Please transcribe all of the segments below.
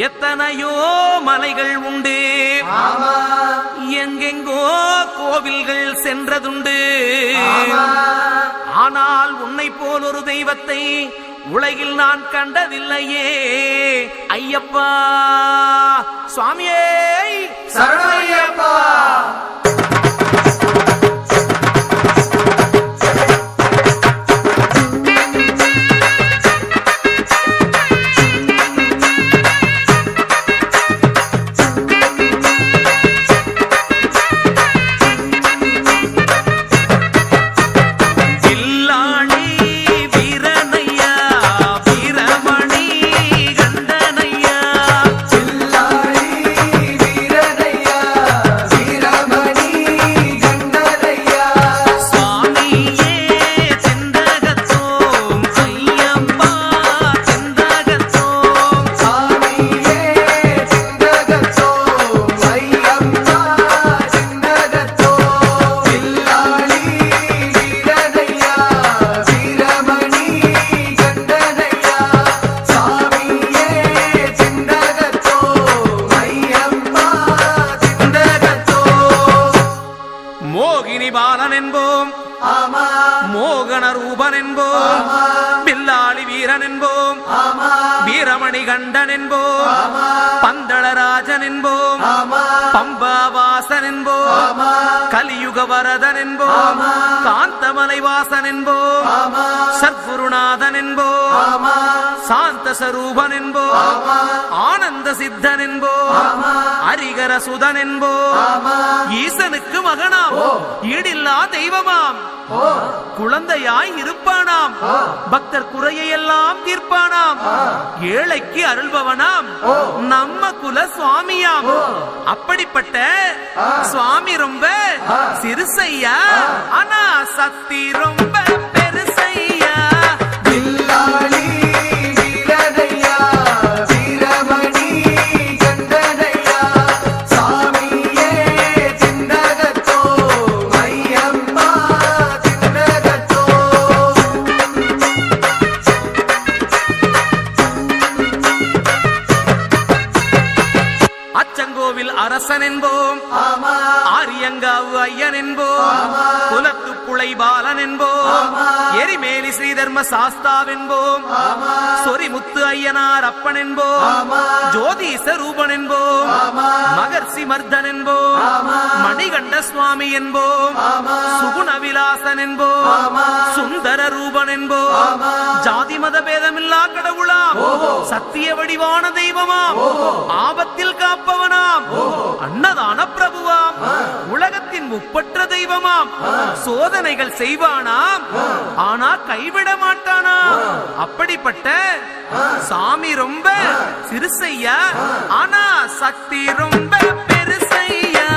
எத்தனையோ மலைகள் உண்டு, எங்கெங்கோ கோவில்கள் சென்றதுண்டு. ஆனால் உன்னை போல் ஒரு தெய்வத்தை உலகில் நான் கண்டதில்லையே ஐயப்பா. சுவாமியே சரணமையப்பா. பாலன் என்போம், மோகன ரூபன் என்போம், பில்லாளி வீரன் என்போம், வீரமணி கண்டன் என்போம், பந்தளராஜன் என்போம், பம்பாவாசன் என்போம், கலியுக வரதன் என்போம், காந்தமலை வாசன் என்போம், சத்குருநாதன் என்போம், சாந்த சரூபன் என்போம், ஆனந்த சித்தன் என்போம், ஹரிகர சுதன் என்போம், ஈசனுக்கு மகனாம், ஈடில்லா தெய்வமாம், குழந்தையாய் இருப்பானாம், பக்தர் குறையை எல்லாம் தீர்ப்பானாம், ஏழைக்கு அருள்பவனாம், நம்ம குல சுவாமியாம். அப்படிப்பட்ட சுவாமி ரொம்ப சிறுசையா, ஆனா சக்தி ரொம்ப பெருசையா. அரசன் என்போம், ஆரியங்காவு ஐயன் என்போம், குலத்துப்புளை பாலன் என்போம், எரிமேலி ஸ்ரீதர்ம சாஸ்தாவென்போம், சொரிமுத்து ஐயனார் அப்பன் என்போம், ஜோதிச ரூபன் என்போம், மகர்ஷி மர்தன் என்போம், மணிகண்ட சுவாமி என்போம், சுகுணவிலாசன் என்போம், சுந்தர ரூபன் என்போம், ஜாதி மத பேதமில்லா கடவுளாம், சத்திய வடிவான தெய்வமாம், ஆபத்தில் காப்பவனாம், அன்னதான பிரபுவாம், உலகத்தின் முப்பற்ற தெய்வமாம், சோதனைகள் செய்வானாம், ஆனா கைவிட மாட்டானாம். அப்படிப்பட்ட சாமி ரொம்ப சிறுசையா, ஆனா சக்தி ரொம்ப பெருசையா.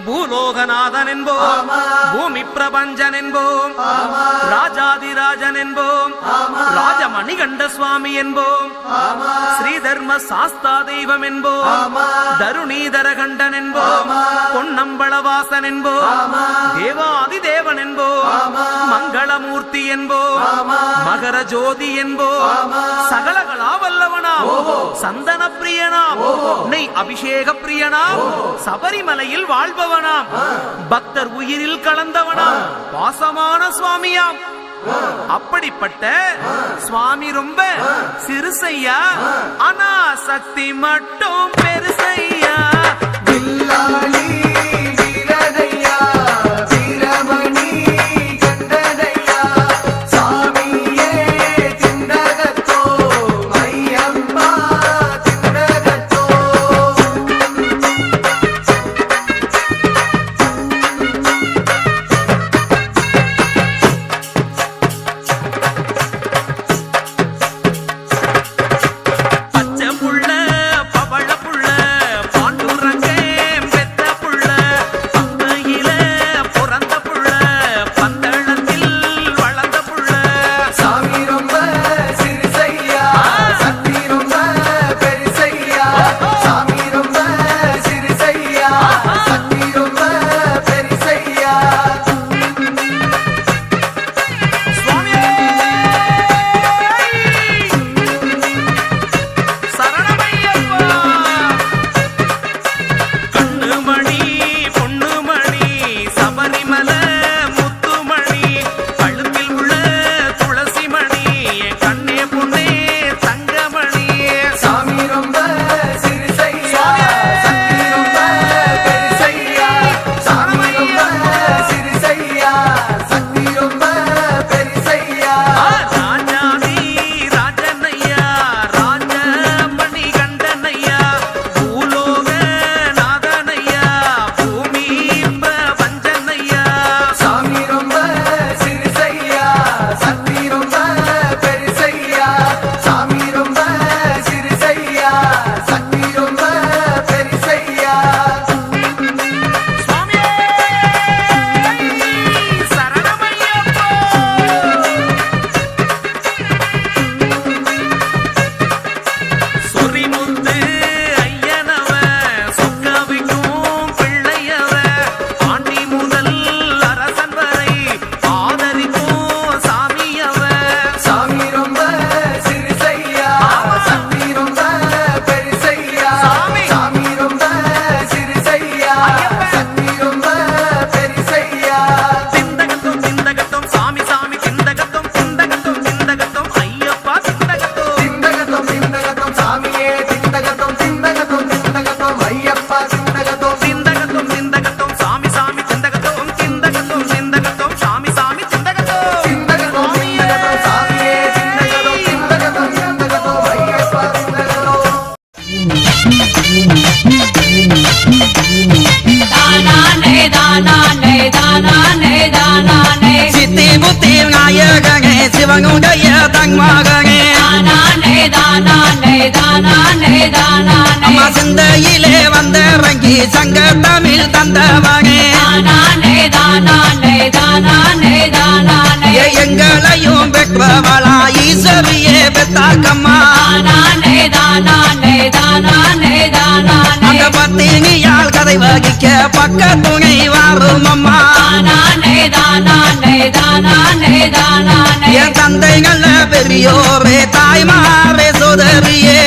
பூலோகநாதன் என்போம், பூமி பிரபஞ்சன் என்போம், ராஜாதிராஜன் என்போம், ராஜமணிகண்ட சுவாமி என்போம், ஸ்ரீதர்ம சாஸ்தா தெய்வம் என்போம், தருணீதர கண்டன் என்போம், பொன்னம்பளவாசன் என்போம், தேவாதி தேவன் என்போம், மங்களமூர்த்தி என்போம், மகர ஜோதி என்போம், சகலகலா வல்லவனாம், சந்தன பிரியனாம், நெய் அபிஷேக பிரியனாம், சபரிமலையில் வாழ்பவனாம், பக்தர் உயிரில் கலந்தவனாம், பாசமான சுவாமியாம். அப்படிப்பட்ட சுவாமி ரொம்ப சிறுசையா, ஆனா சக்தி மட்டும் பெருசையா. பச்சை புள்ள பவள புள்ள பாண்டுரங்கே பெத்த புள்ள சிவனுடைய தன்மகனே அம்மா சிந்தையிலே வந்திறங்கி சங்க தமிழ் தந்தவனே எங்களையும் பெற்றவளா ஈஸ்வரியே பெத்தாக்கம்மா அந்த பத்தினியால் கதை வகிக்க பக்க துணை வாரும் அம்மா என் தந்தைகள பெரியோரே தாய்மாரே சோதரியே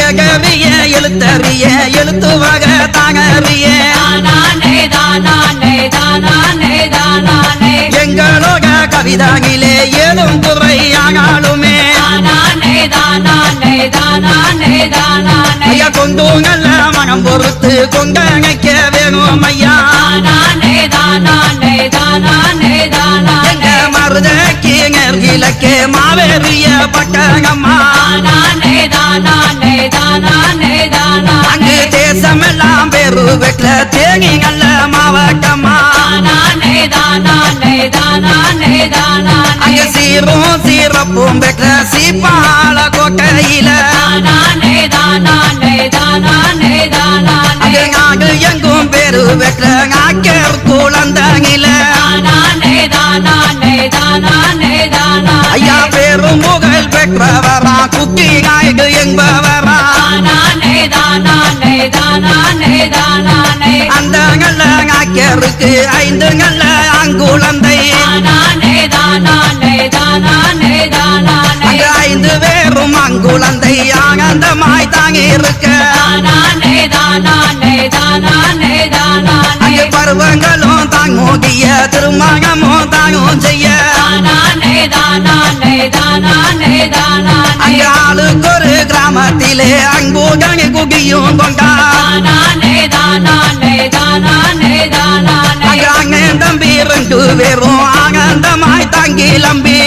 ஏகவிய எழுத்தறிய எழுத்து வக தாங்கறிய எங்களோட கவிதாகிலே ஏதும் குறையானாலுமே ஐயா கொண்டு நல்ல மனம் பொறுத்து கொண்டணைக்க வேணும் ஐயா எங்க மருதக்கு நெருகிலக்கே மாவேறிய பட்டங்கம்மா அங்கு தேசமெல்லாம் பேரு வெட்ல தேங்கி நல்ல மாவட்டம்மா அங்க சீரும் சீரப்பும் பெற்ற சீப்பால கோட்டையில அங்க நாடு எங்கும் பேரு பெற்ற நாக்கர் குழந்தங்கில ஐயா பேரும் புகழ் பெற்றவரா குக்கி நாயுடு என்பவரா அந்த நல்ல நாக்கருக்கு 5 நல்ல அங்குழந்தை அங்க 5 பேரும் அங்குழந்தை ஆனந்தமாய் தாங்கி இருக்க அங்க பருவங்களும் தாங்கோடிய திருமணமும் தாங்கும் செய்ய அங்க ஆளுக்கு ஒரு கிராமத்திலே அங்குகணி குகியும் கொண்டா அங்க அண்ணன் தம்பி 2 பேரும் ஆனந்தமாய் தாங்கி லம்பி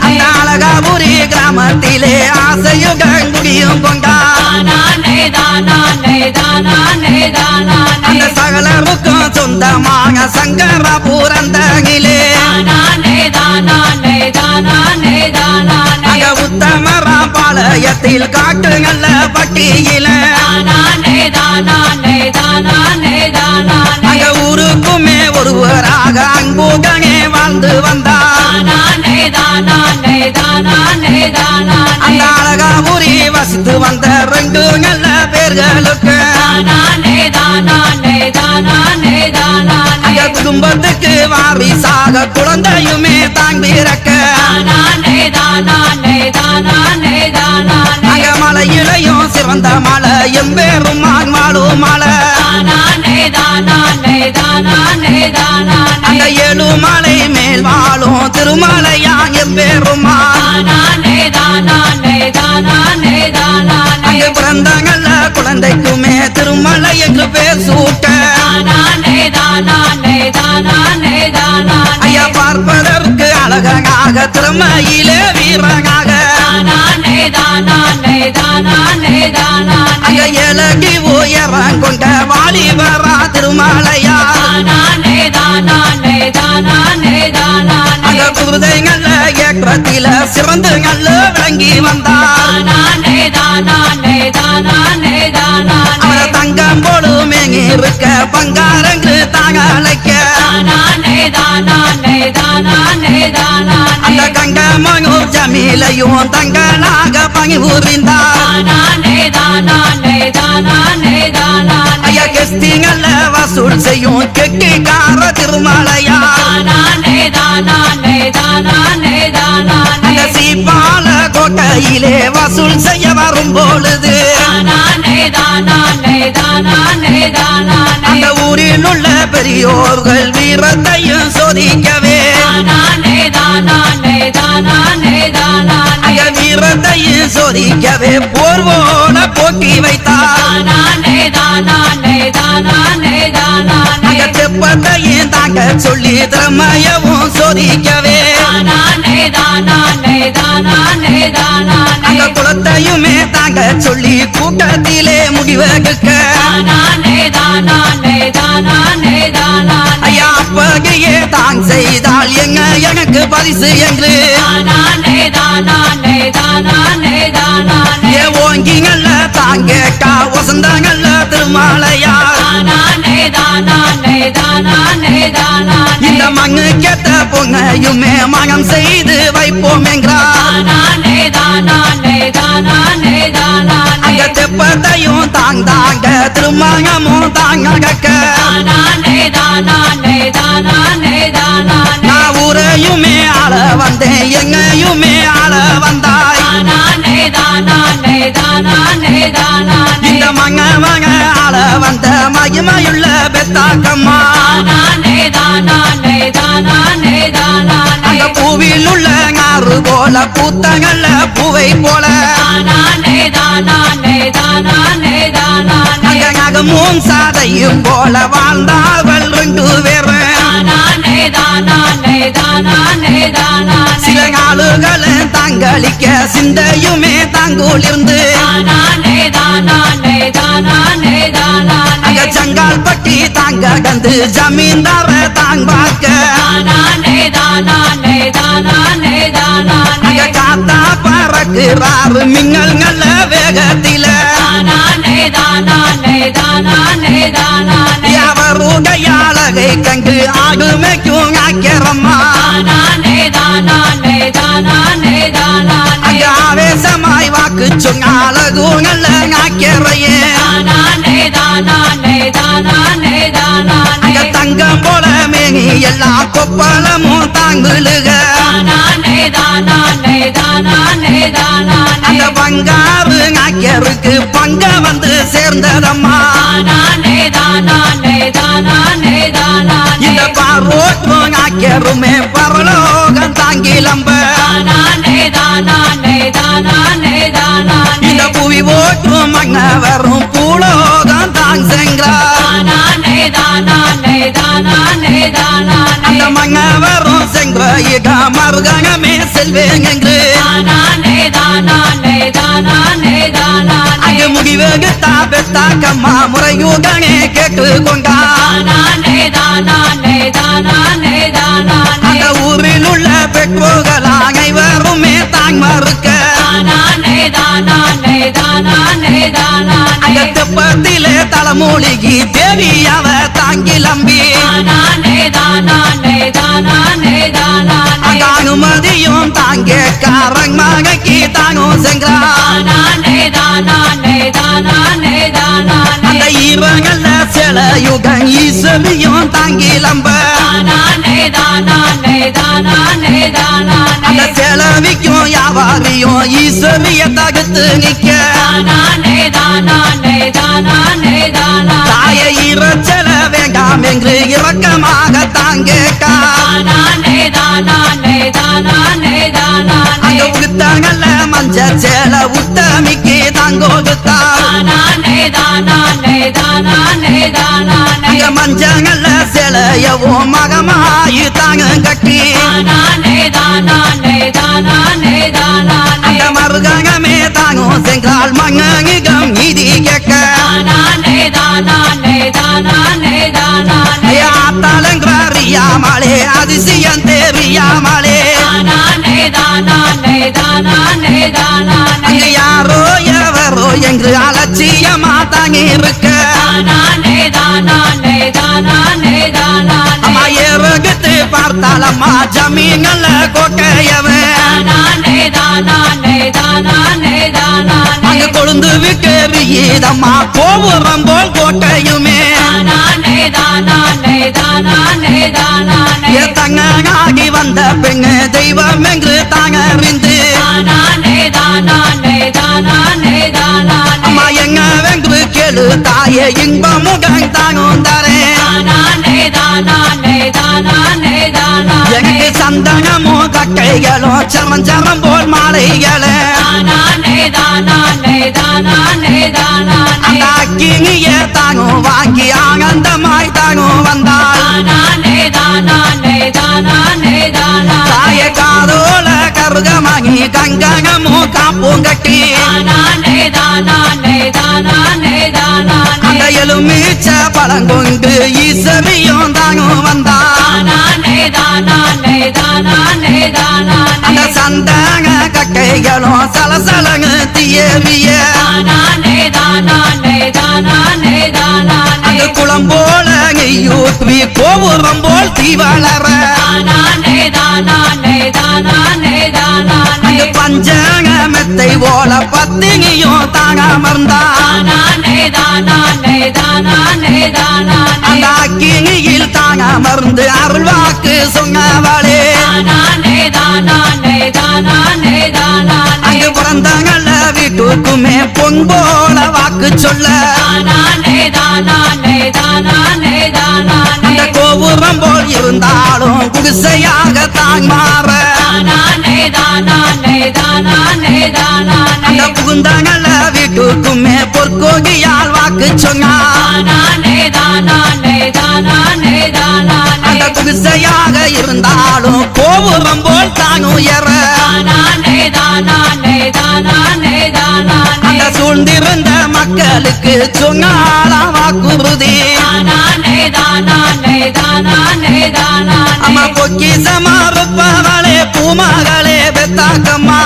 அந்த அழகாபுரி கிராமத்திலே ஆசையுடன் குடியும் கொண்டா அந்த சகலருக்கும் சொந்தமாக சங்கரபுரந்தகிலே அங்க உத்தமரா பாளையத்தில் காட்டு நல்ல பட்டியில அங்க ஊருக்குமே ஒருவராக அன்புடனே வாழ்ந்து வந்தார் அந்த அழகாபுரி வசித்து வந்த 2 நல்ல பேர்களுக்கு அங்க குடும்பத்துக்கு வாரிசாக குழந்தையுமே தான் பிறக்க அங்க மலையிலையும் சிறந்த மலை எம்பேரும் மாலும் மலை அந்த 7 மலை மேல் வாழும் திருமலையா எம்பேருமா அங்க பிறந்த நல்ல குழந்தைக்குமே திருமலை என்று பேர் சூட்ட ஐயா பார்ப்பதற்கு அழகனாக திறமையிலே வீரனாக அங்க இலகி உயரம் கொண்ட வாலிபரா திருமலையா அங்க குருதை நல்ல ஏற்றத்தில சிறந்து நல்ல விளங்கி வந்தார் அவரை தங்கம் போலும் இருக்க பங்காரங்கு தாங்க அழைக்க அந்த கங்கமனூர் ஜமீலையும் தங்கனாக பங்கி புரிந்தார் ஐயா கெஸ்தி நல்ல வசூல் செய்யும் கெட்டிக்கார திருமலையா அந்த சீப்பால கோட்டையிலே வசூல் செய்ய வரும் பொழுது அந்த ஊரில் உள்ள பெரியோர்கள் வீரத்தையும் சோதிக்கவே அங்க வீரத்தையும் சோதிக்கவே போர்வோட போட்டி வைத்தார் அங்க தெப்பத்தையும் தாங்க சொல்லி திறமையவும் சோதிக்கவே அங்க குளத்தையுமே தாங்க சொல்லி கூட்டத்திலே முடி முடிவகுக்க ஐயா அப்பகையே தான் செய்தால் எங்க எனக்கு பரிசு என்று ஏ ஓங்கிங்கல்ல தாங்கேக்கா வசந்தங்கள்ல திருமாலையார் இந்த மண்ணு கேட்ட பொங்கையுமே மனம் செய்து வைப்போம் என்றார் அங்க தெப்பத்தையும் தாங்க திருமணமும் தாங்க நான் ஊரையுமே ஆள வந்தேன் எங்கையுமே ஆள வந்தாய் இந்த மங்க ஆள வந்த மகிமையுள்ள பெத்தாக்கம்மா அந்த பூவில் உள்ள ஞாறு போல பூத்தங்கள்ல பூவை போல அங்க நகமும் சாதையும் போல வாழ்ந்தார்கள் ரெண்டு பேரும் சில நாளுகள் தாங்களிக்க சிந்தையுமே தாங்குளிர்ந்து அங்க சங்கால் பட்டி தாங்க கந்து ஜமீன்தார தாங்காக்க அங்க காத்தா பறக்குறாரு மின்னல்கள வேகத்தில அவருடைய அழகை கண்டு ஆடுமைக்கும் ஆக்கிறம்மா அங்க ஆவேசமாய் வாக்கு சொன்ன அழகுங்கள ஆக்கிறையே அங்க தங்கம் போல மேனி எல்லாம் கொப்பளமும் தாங்குலுக அந்த பங்காறு ஆக்கியருக்கு பங்க வந்து சேர்ந்ததம்மா இந்த பார்வோற்றும் ஆக்கியருமே பரலோகம் தாங்கிலம்ப இந்த புவி ஓற்றும் மன்னவரும் பூலோகம் தாங் சென்றார் அந்த மன்னவரும் செங்க மருகமே செல்வேன் என்று அங்கு முடிவகுத்தா பெத்தாக்கம்மா முறையுடனே கேட்டு கொண்டார் அந்த ஊரில் உள்ள பெற்றோர்கள் அனைவருமே தாங் மறுக்க அந்த தெப்பத்திலே தலைமூலிகி தேவி அவ தாங்கிலம்பி அந்த அனுமதியும் தாங்கே காரங் மகைக்கு தானும் சென்றார் அந்த ஈரங்கள்ல சில யுகம் ஈஸ்வரியும் தாங்கிலம்ப அந்த செலவிக்கும் யாவாரியும் ஈஸ்வரிய தகுத்து நிக்க தாய இறச்சல வேண்டாம் என்று இரக்கமாக தாங்கேக்கா அங்க உடுத்தங்கள்ல மஞ்ச சேல உத்தமிக்கு தாங்கோகுத்தா அங்க மஞ்சங்கள்ல சேலையவோ மகமாயு தாங்க கட்டி அந்த மருகமே தாங்கும் செங்கால் மங்கம் நீதி கேட்க ஆத்தாலங்கிறியாமலே அதிசயம் தெரியாமலே அங்க யாரோ எவரோ என்று அலட்சியமா தாங்கி இருக்க அம்மா ஏறகுத்து பார்த்தால் அம்மா ஜமீன்கள கோட்டையவன் அங்க கொழுந்து விட்டு வியதம்மா கோபுரம் போல் கோட்டையுமே தங்கனாகி வந்த பெண்ணு தெய்வம் என்று தாங்கறிந்து அம்மா எங்க வென்று கேளு தாயே இன்பமுடன் தானும் தரேன் எனக்கு சந்தனமோ கட்டைகளோ சரம் போல் மாலைகளே அந்த அக்கினிய தானும் வாங்கி ஆனந்தமாய் தானும் வந்தாள் தாய காதோல கருகமாகி கங்கனமோ காப்பும் கட்டி வளங்கொண்டு ஈசவியும் தானும் வந்தான் அந்த சந்தன கக்கைகளும் சலசலங்க தியவிய அந்த குளம் போல நெய்யூற்றி கோபுரம் போல் தீ வளர அந்த பஞ்சங்க மெத்தை போல பத்தினியும் தாங்க அமர்ந்தான் அந்த அக்கினியில் தாங்க அமர்ந்து அருள்வாக்கு சொன்னவளே அங்கு பிறந்தங்கள வீட்டுக்குமே பொன் போல வாக்கு சொல்ல அந்த கோபுரம் போல் இருந்தாலும் குடிசையாக தான் மாற அந்த புகுந்தங்கள வீட்டுக்குமே பொற்கோகியால் வாக்கு சொன்னான் அந்த குடிசையாக இருந்தாலும் கோபுரம் போல் தான் உயர அந்த சூழ்ந்திருந்த மக்களுக்கு சொன்னாலாம் வாக்குறுதி அம்மா பொக்கிசமா இருப்பவளே பூமகளே பெத்தாக்கம்மா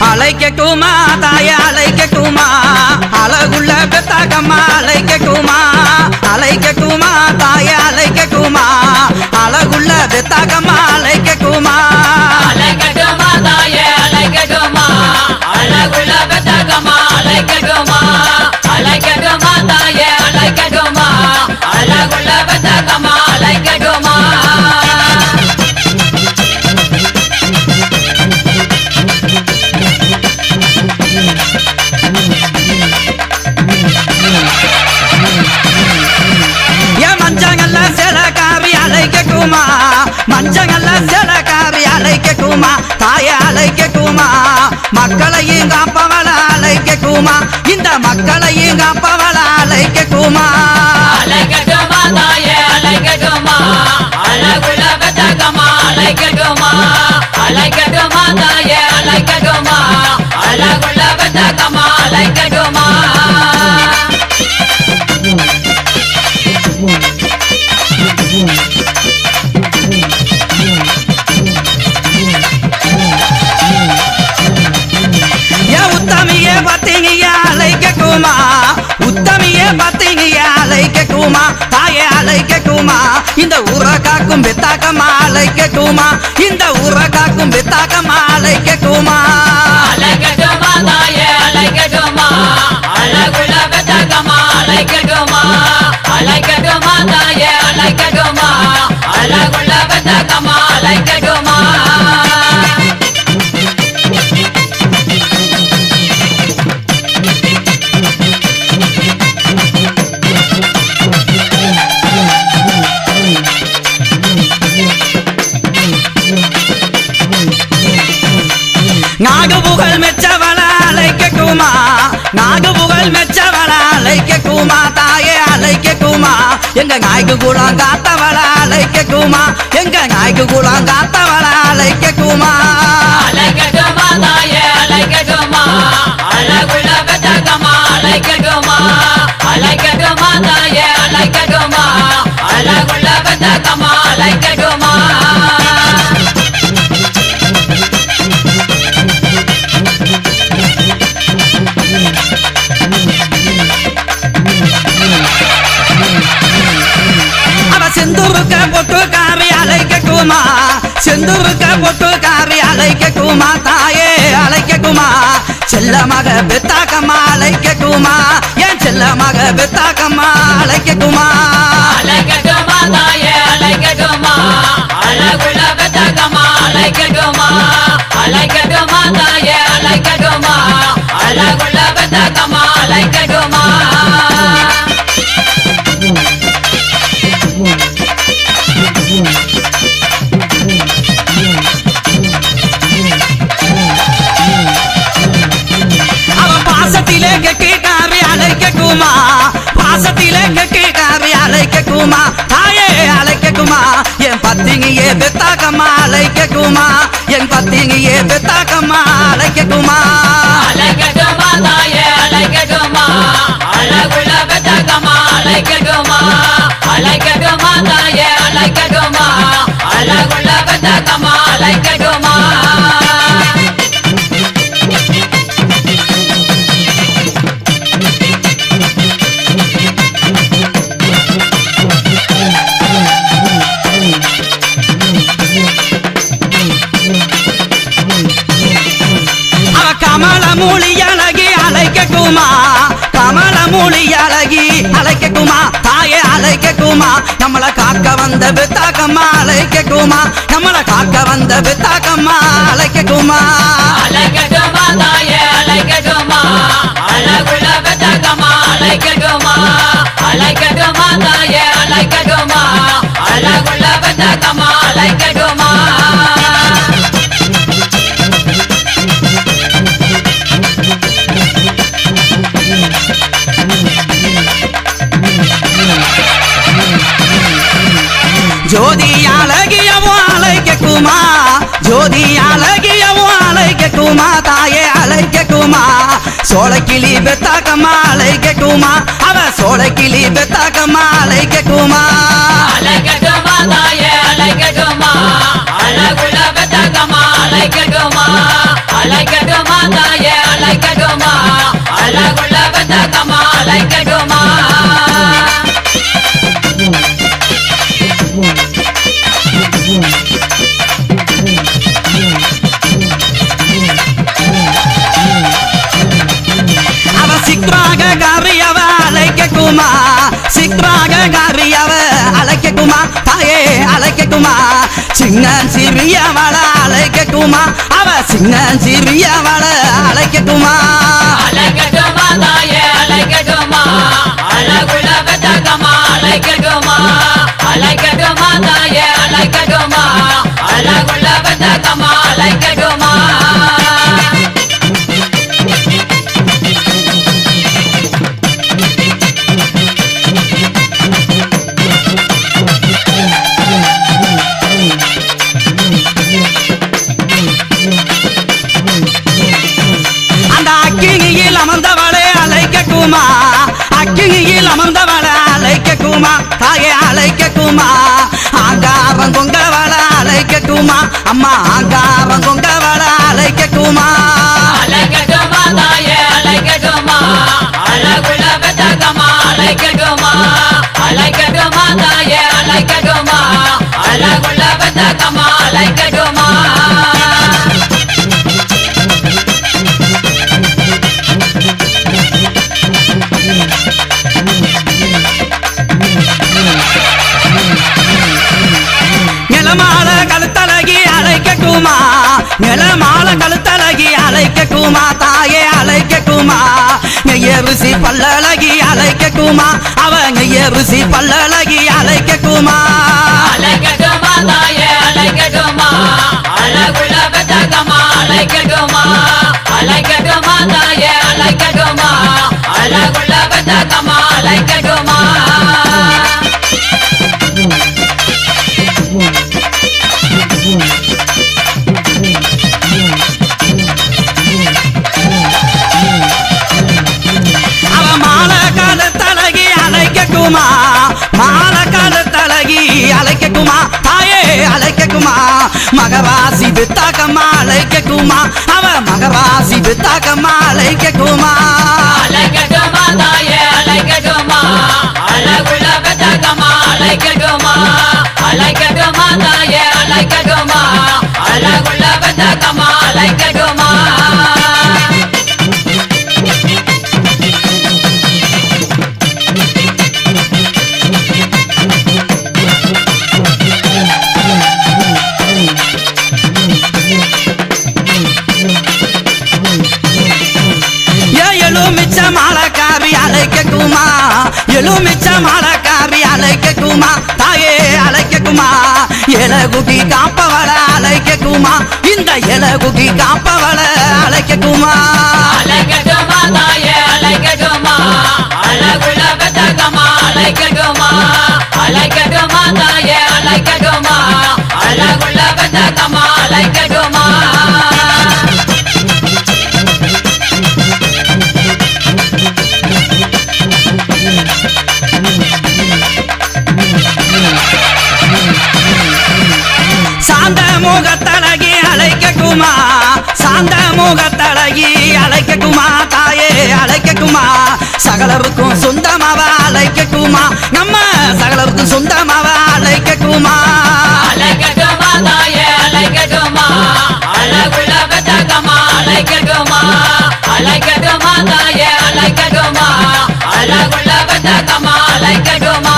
அழைக்கட்டுமா தாய அழைக்கட்டுமா அழகுள்ள பெத்தாக்கம்மா அழைக்கட்டுமா அழைக்கட்டுமா தாய அழைக்கட்டுமா அழகுள்ள பெத்தாக்கம்மா அழைக்கட்டுமா மஞ்சங்கள்ல சிலக்காரி அழைக்கட்டுமா தாய அழைக்கட்டுமா மக்களையும் காப்பவள அழைக்கட்டுமா இந்த மக்களையும் காப்பவள அழைக்கட்டுமா உத்தமியே பத்தினிய அழைக்கட்டுமா தாயே அழைக்கட்டுமா இந்த ஊரை காக்கும் பெத்தாக்கம்மா அழைக்கட்டுமா இந்த ஊரை காக்கும் பெத்தாக்கம்மா அழைக்கட்டுமா நாகபுகழ் மெச்சவள அழைக்கட்டுமா நாகபுகழ் மெச்சவள அழைக்கட்டுமா தாயே அழைக்கட்டுமா எங்க நாய்க்கு குளம் காத்தவள அழைக்கட்டுமா எங்க நாய்க்கு குளம் காத்தவள அழைக்கட்டுமா செந்தூருக்க பொட்டுக்காரி அழைக்கட்டுமா செந்தூருக்க பொட்டுக்காரி அழைக்கட்டுமா தாயே அழைக்கட்டுமா செல்ல மக பெத்தாக்கம்மா அழைக்கட்டுமா என் செல்ல மக பெத்தாக்கம்மா அழைக்கட்டுமா தாயே அழைக்கட்டுமா அழகுள்ள பெத்தாக்கம்மா அழைக்கட்டுமா தாயே அழைக்கட்டுமா அழகுள்ள பெத்த பாசத்திலே கெட்டிக்காரி அழைக்கக்குமா பாசத்திலே கெட்டிக்காரி அழைக்கக்குமா தாயே அழைக்கக்குமா என் பத்தினியே பெத்தாக்கம்மா அழைக்கக்குமா என் பத்தினியே பெத்தாக்கம்மா அழைக்கக்குமா அழைக்கட்டுமா தாயே அழைக்கட்டுமா அழகுள்ள பெத்தகமா அழைக்கட்டுமா அழைக்கட்டுமா தாயே அழைக்கட்டுமா அழகுள்ள பெத்தகமா அழைக்கட்டுமா கமல மூலி அழகி அழைக்கக்குமா கமல மூலி அழகி அழைக்கக்குமா தாயே அழைக்கக்குமா நம்மள காக்க வந்த பெத்தாக்கம்மா அழைக்கக்குமா நம்மள காக்க வந்த பெத்தாக்கம்மா அழைக்கக்குமா அழைக்கட்டுமா தாயே அழைக்கட்டுமா அழகுள்ள பெத்தகமா அழைக்கட்டுமா அழைக்கட்டுமா தாயே அழைக்கட்டுமா அழகுள்ள பெத்தகமா அழைக்கட்டுமா ஜோதி அழகியவோ அழைக்கக்குமா ஜோதி அழகியவோ அழைக்கக்குமா தாயே அழைக்கக்குமா சோழக்கிளி பெத்தாக்கம்மா அழைக்கக்குமா அவ சோழக்கிளி பெத்தாக்கம்மா அழைக்கக்குமா அழைக்கட்டுமா தாயே அழைக்கட்டுமா அழகுள்ள பெத்தகமா அழைக்கட்டுமா அழைக்கட்டுமா தாயே அழைக்கட்டுமா அழகுள்ள பெத்தகமா அழைக்கட்டுமா அவ சிக்ராக காரியவ அழைக்கக்குமா சிக்ராக காரியவ அழைக்கக்குமா தாயே அழைக்கக்குமா சின்ன சிறியவள அழைக்கக்குமா அவ சின்ன சிறியவள அழைக்கக்குமா அழைக்கட்டுமா தாயே அழைக்கட்டுமா அழகுள்ள பெத்தகமா அழைக்கட்டுமா அழைக்கட்டுமா தாயே அழைக்கட்டுமா அழகுள்ள பெத்தகமா அழைக்கட்டுமா அந்த அக்கினியில் அமர்ந்தவளே அழைக்கக்குமா அக்கினியில் அமர்ந்தவளை அழைக்கக்குமா தாயே அழைக்கக்குமா ஆங்காரம் கொங்கவள அழைக்கக்குமா அம்மா ஆங்காரம் கொங்கவள அழைக்கக்குமா அழைக்கட்டுமா தாயே அழைக்கட்டுமா அழகுள்ள பெத்தகமா அழைக்கட்டுமா அழைக்கட்டுமா தாயே அழைக்கட்டுமா அழகுள்ள பெத்தகமா அழைக்கட்டுமா நிலமால கழுத்தழகி அழைக்கக்குமா நிலமால கழுத்தழகி அழைக்கக்குமா தாயே அழைக்கக்குமா நெய்ய ருசி பல்லழகி அழைக்கக்குமா அவ நெய்ய ருசி பல்லழகி அழைக்கக்குமா அழைக்கட்டுமா தாயே அழைக்கட்டுமா அழகுள்ள பெத்தகமா அழைக்கட்டுமா அழைக்கட்டுமா தாயே அழைக்கட்டுமா அழகுள்ள பெத்தகமா அழைக்கட்டுமா அவ மாலை கழுத்தழகி அழைக்கக்குமா மாலை கழுத்தழகி அழைக்கக்குமா தாயே அழைக்கக்குமா மகராசி வித்தாக்கம்மா அழைக்கக்குமா அவ மகராசி வித்தாக்கம்மா அழைக்கக்குமா அழைக்கட்டுமா தாயே அழைக்கட்டுமா அழகுள்ள பெத்தகமா அழைக்கட்டுமா அழைக்கட்டுமா தாயே அழைக்கட்டுமா அழகுள்ள பெத்தகமா அழைக்கட்டுமா எலுமிச்ச மாலக்காரி அழைக்கக்குமா எலுமிச்ச மாலக்காரி அழைக்கக்குமா தாயே அழைக்கக்குமா எலகுடி காப்பவள அழைக்கக்குமா இந்த எலகுடி காப்பவள அழைக்கக்குமா அழைக்கட்டுமா தாயே முகத்தழகி அழைக்கட்டுமா தாயே அழைக்கட்டுமா சகலருக்கும் சொந்தமாவ அழைக்கட்டுமா நம்ம சகலருக்கும் சொந்தமாவ அழைக்கட்டுமா அழைக்கட்டுமா தாயே அழைக்கட்டுமா அழகுள்ள பெத்தகமா அழைக்கட்டுமா அழைக்கட்டுமா தாயே அழைக்கட்டுமா அழகுள்ள பெத்தகமா அழைக்கட்டுமா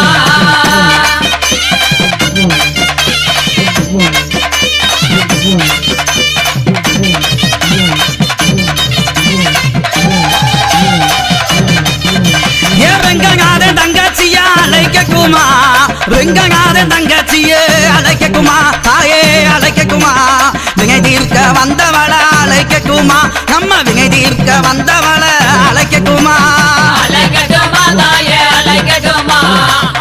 ரெங்கநாதன் தங்கச்சியா அழைக்கட்டுமா ரெங்கநாதன் தங்கச்சியே அழைக்கட்டுமா தாயே அழைக்கட்டுமா வினை தீர்க்க வந்தவள அழைக்கட்டுமா நம்ம வினை தீர்க்க வந்தவள அழைக்கட்டுமா அழைக்கட்டுமா தாயே அழைக்கட்டுமா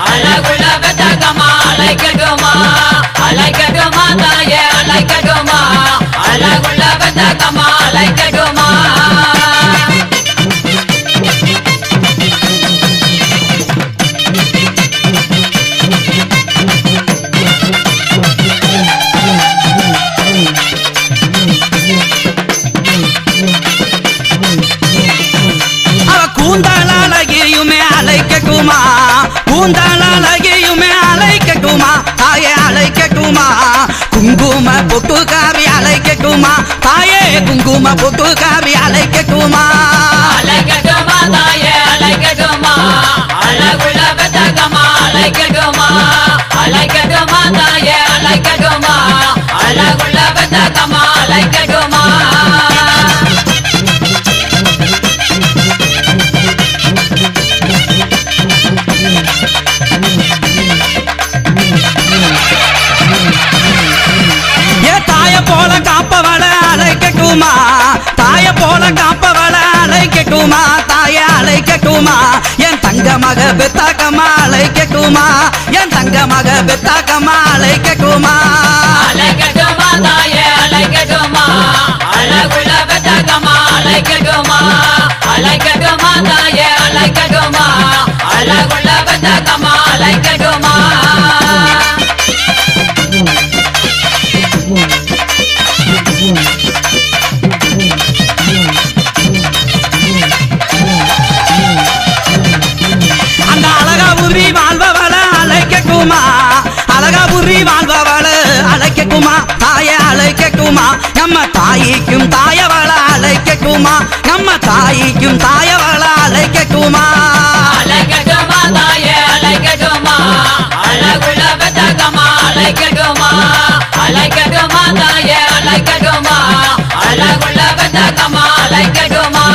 அழகுள்ள பெத்தகமா அழைக்கட்டுமா அழைக்கட்டுமா தாயே அழைக்கட்டுமா அழகுள்ள பெத்தகமா அழைக்கட்டுமா கூந்தலாலகியுமே அழைக்கட்டுமா கூந்தலாலகியுமே அழைக்கட்டுமா தாயே அழைக்கட்டுமா குங்கும பொட்டுக்காரி அழைக்கட்டுமா தாயே குங்கும பொட்டுக்காரி அழைக்கட்டுமா அழைக்கட்டுமா தாயே அழைக்கட்டுமா அழகுள்ள பெத்தகமா அழைக்கட்டுமா அழைக்கட்டுமா தாயே அழைக்கட்டுமா அழகுள்ள பெத்தகமா அழைக்கட்டுமா தாய போல காப்பவள அழைக்கட்டுமா தாய போல காப்பவள அழைக்கட்டுமா தாய அழைக்கட்டுமா என் தங்க மக பெத்தாக்கமா அழைக்கட்டுமா என் தங்க மக பெத்தாக்கமா அழைக்கட்டுமா அழைக்கட்டுமா தாயே அழைக்கட்டுமா அழகுள்ள பெத்தகமா அழைக்கட்டுமா அழைக்கட்டுமா தாயே அழைக்கட்டுமா அழகுள்ள பெத்தகமா அழைக்கட்டுமா அந்த அழகாபுரி வாழ்பவள அழைக்கட்டுமா அழகாபுரி வாழ்பவள அழைக்கட்டுமா தாய அழைக்கட்டுமா நம்ம தாய்க்கும் தாயவள அழைக்கட்டுமா நம்ம தாய்க்கும் தாயவள அழைக்கட்டுமா அழைக்கட்டுமா தாயே அழைக்கட்டுமா அழகுள்ள பெத்தகமா அழைக்கட்டுமா அழைக்கட்டுமா தாயே அழைக்கட்டுமா அழகுள்ள பெத்தகமா அழைக்கட்டுமா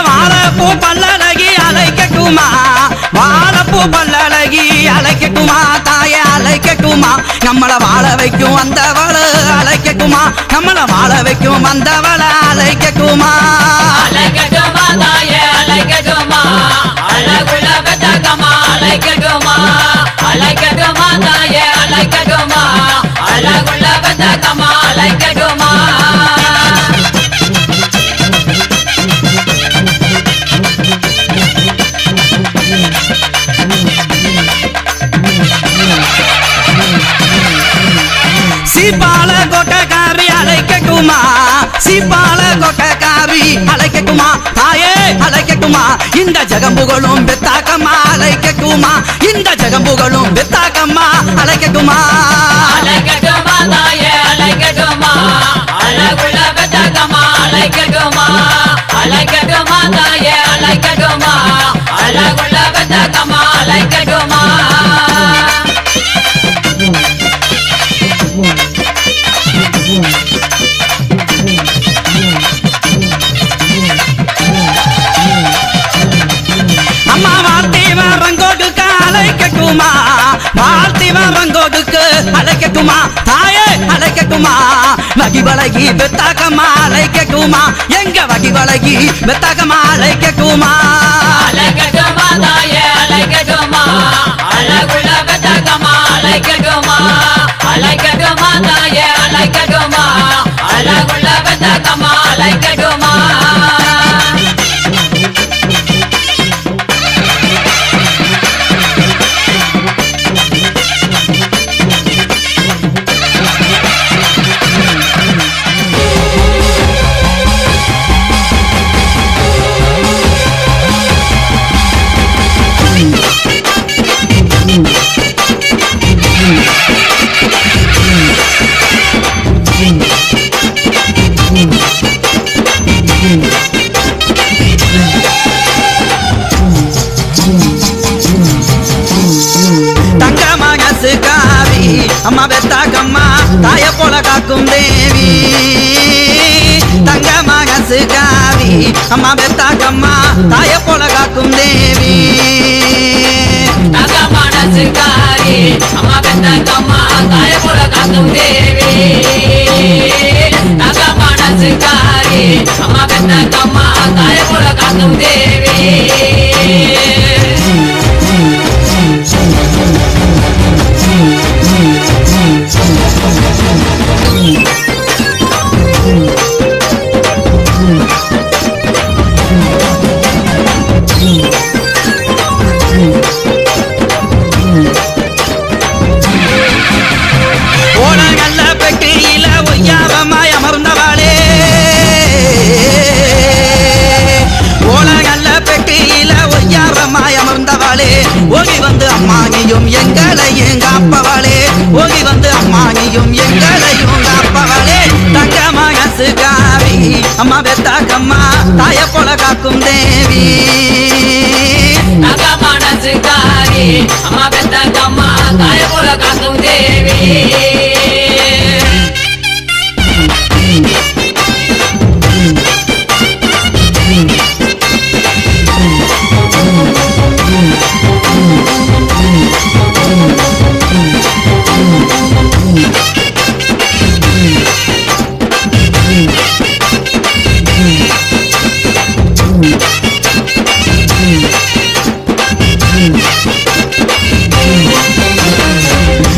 வாழப்பூ பல்லழகி அழைக்கட்டுமா வாழப்பூ பல்லழகி அழைக்கட்டுமா தாய அழைக்கட்டுமா நம்மள வாழ வைக்கும் வந்தவள அழைக்கட்டுமா நம்மள வாழ வைக்கும் வந்தவள அழைக்கட்டுமா அழைக்கட்டுமா தாயே அழைக்கட்டுமா அழகுள்ள பெத்தகமா அழைக்கட்டுமா அழைக்கட்டுமா தாயே அழைக்கட்டுமா அழகுள்ள பெத்தகமா அழைக்கட்டுமா சீப்பால கொட்டக்காரி அழைக்கட்டுமா சீப்பால கொட்டக்காரி அழைக்கட்டுமா தாயே அழைக்கட்டுமா இந்த ஜகம்புகளும் பெத்தாக்கம்மா அழைக்கட்டுமா இந்த ஜகம்புகளும் பெத்தாக்கம்மா அழைக்கட்டுமா அழைக்கட்டுமா தாயே அழைக்கட்டுமா அழகுள்ள பெத்தகமா அழைக்கட்டுமா அழைக்கட்டுமா தாயே அழைக்கட்டுமா அழகுள்ள பெத்தகமா அழைக்கட்டுமா அம்மா வாழ்த்தி வரங்கோடுக்கு அழைக்கட்டுமா வாழ்த்தி வரங்கோடுக்கு அழைக்கட்டுமா தாயே அழைக்கட்டுமா வகி வழகி பெத்தாக்கம்மா அழைக்கட்டுமா எங்க வகி வழகி பெத்தாக்கம்மா அழைக்கட்டுமா அழைக்கட்டுமா தாயே அழைக்கட்டுமா அழகுள்ள பெத்தகமா அழைக்கட்டுமா அழைக்கட்டுமா தாயே அழைக்கட்டுமா அழகுள்ள பெத்தக்கம்மா அழைக்கட்டுமா அம்மா பெத்தாக்கம்மா தாய போல காக்கும் தேவி தங்க மகசு காவி அம்மா பெத்தாக்கம்மா தாய போல காக்கும் தேவி தங்க மனசு காரி அம்மா பெத்தாக்கம்மா தாய போல காக்கும் தேவி தங்க மனசு காரி அம்மா பெத்தாக்கம்மா தாய போல காக்கும் தேவி ஓலங்கல்ல பெட்டியில ஒய்யாரமாய் அமர்ந்தவாளே ஓலங்கல்ல பெட்டியில ஒய்யாரமாய் அமர்ந்தவாளே ஓடி வந்து அம்மானியும் எங்களையும் காப்பவாளே ஓடி வந்து அம்மானியும் எங்களையும் காப்பவாளே தங்க மகசு காவி அம்மா பெத்தாக்கம்மா தாய போல காக்கும் தேவி தங்க மனசு காரி அம்மா பெத்தாக்கம்மா தாய போல காக்கும் தேவி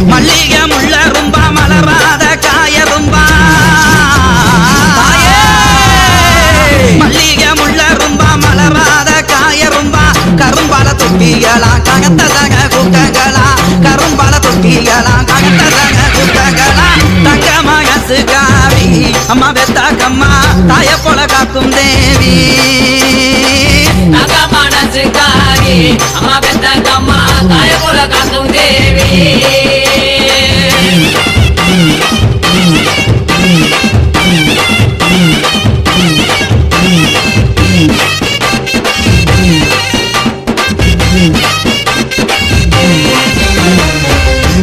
மல்லிகை முள்ள rumbா மலராத காய rumbா மல்லிகை முள்ள rumbா மலராத காய rumbா கரும்பால தொட்டிகளா ககத்ததக குக்கங்களா கரும்பால தொட்டிகளா ககத்ததக குக்கங்களா தங்க மகசு காவி அம்மா பெத்தாக்கம்மா தாய போல காக்கும் தேவி தங்க மனசு காரி அம்மா பெத்தாக்கம்மா தாய போல காக்கும் தேவி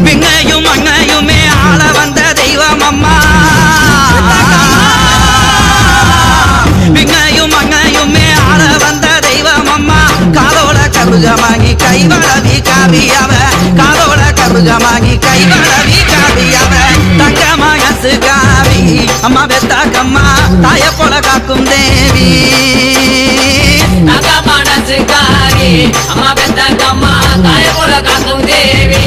விண்ணையும் மண்ணையுமே ஆள வந்த தெய்வம் அம்மா விண்ணையும் மண்ணையுமே ஆள வந்த தெய்வம் அம்மா காதோட கருகமாகி கைவளவி காவியவ காதோட கருகமாகி கைவளவி காவியவ தங்க மகசு காவி அம்மா பெத்தாக்கம்மா தாய போல காக்கும் தேவி தங்க மனசு காரி அம்மா பெத்தாக்கம்மா தாய போல காக்கும் தேவி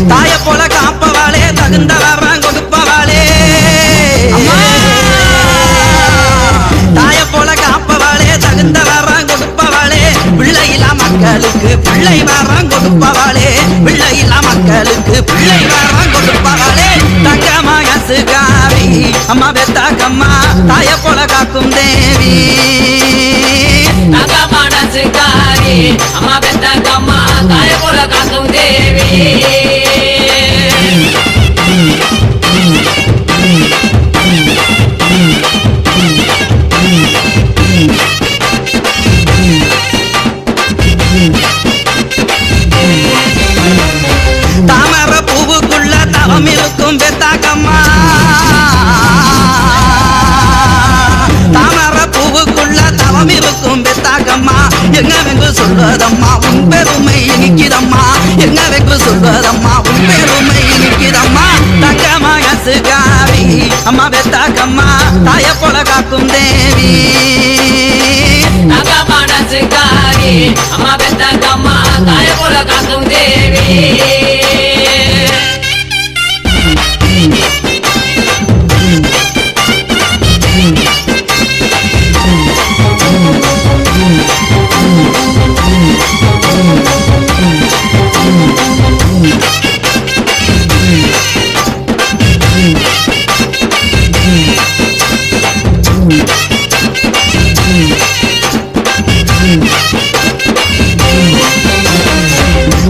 தாய போல காப்பவாளே தகுந்த வரம் கொடுப்பவாளே தாய போல காப்பவாளே தகுந்த வரம் கொடுப்பவாளே பிள்ளையில்லா மக்களுக்கு பிள்ளை வரம் கொடுப்பவாளே பிள்ளையில்லா மக்களுக்கு பிள்ளை வரம் கொடுப்பவாளே தங்க மகசு காவி அம்மா பெத்தாக்கம்மா தாய போல காக்கும் தேவி தங்க மனசு காரி அம்மா பெத்தாக்கம்மா தாய போல காக்கும் தேவி தாமர பூவுக்குள்ள தவம் இருக்கும் பெத்தாக்கம்மா சொல்வதம்மா உன் பெருமை இனிக்குதம்மா என்ன வைக்கு சொல்வதம்மா உன் பெருமை இனிக்குதம்மா தங்கமாக சுகாரி அம்மா பெத்தாக்கம்மா தாய போல காக்கும் தேவி மனசுக்காரி அம்மா பெத்தக்கம்மா தாய போல காக்கும் தேவி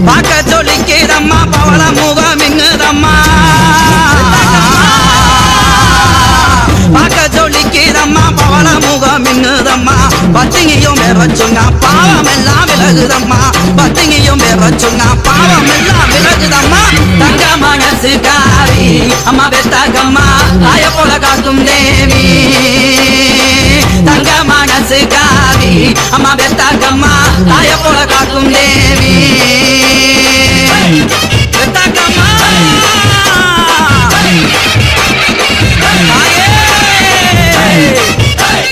பாக்க சொல்லிக்கிறம்மா பவள முகம் இங்குதம்மா பாக்க சொல்லிக்கிறம்மா பவள முகம் இங்குதம்மா பத்திங்கியும் பெறச்சுங்க பாவம் எல்லாம் விலகுதம்மா பத்திங்கியும் பெறச்சுங்க பாவம் எல்லாம் விலகுதம்மா தங்க மனசுக்காரி அம்மா பெத்தாக்கம்மா தாய போல காக்கும் தேவி தங்க மனசுக்காரி அம்மா பெத்தாக்கம்மா தாய போல காக்கும் தேவி பெத்தாக்கம்மா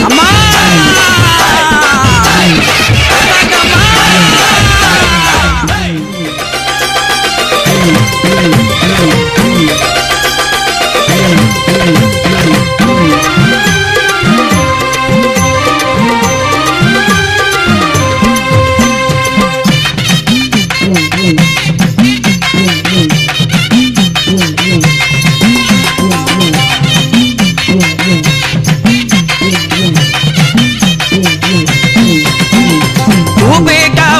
அம்மா பெத்தாக்கம்மா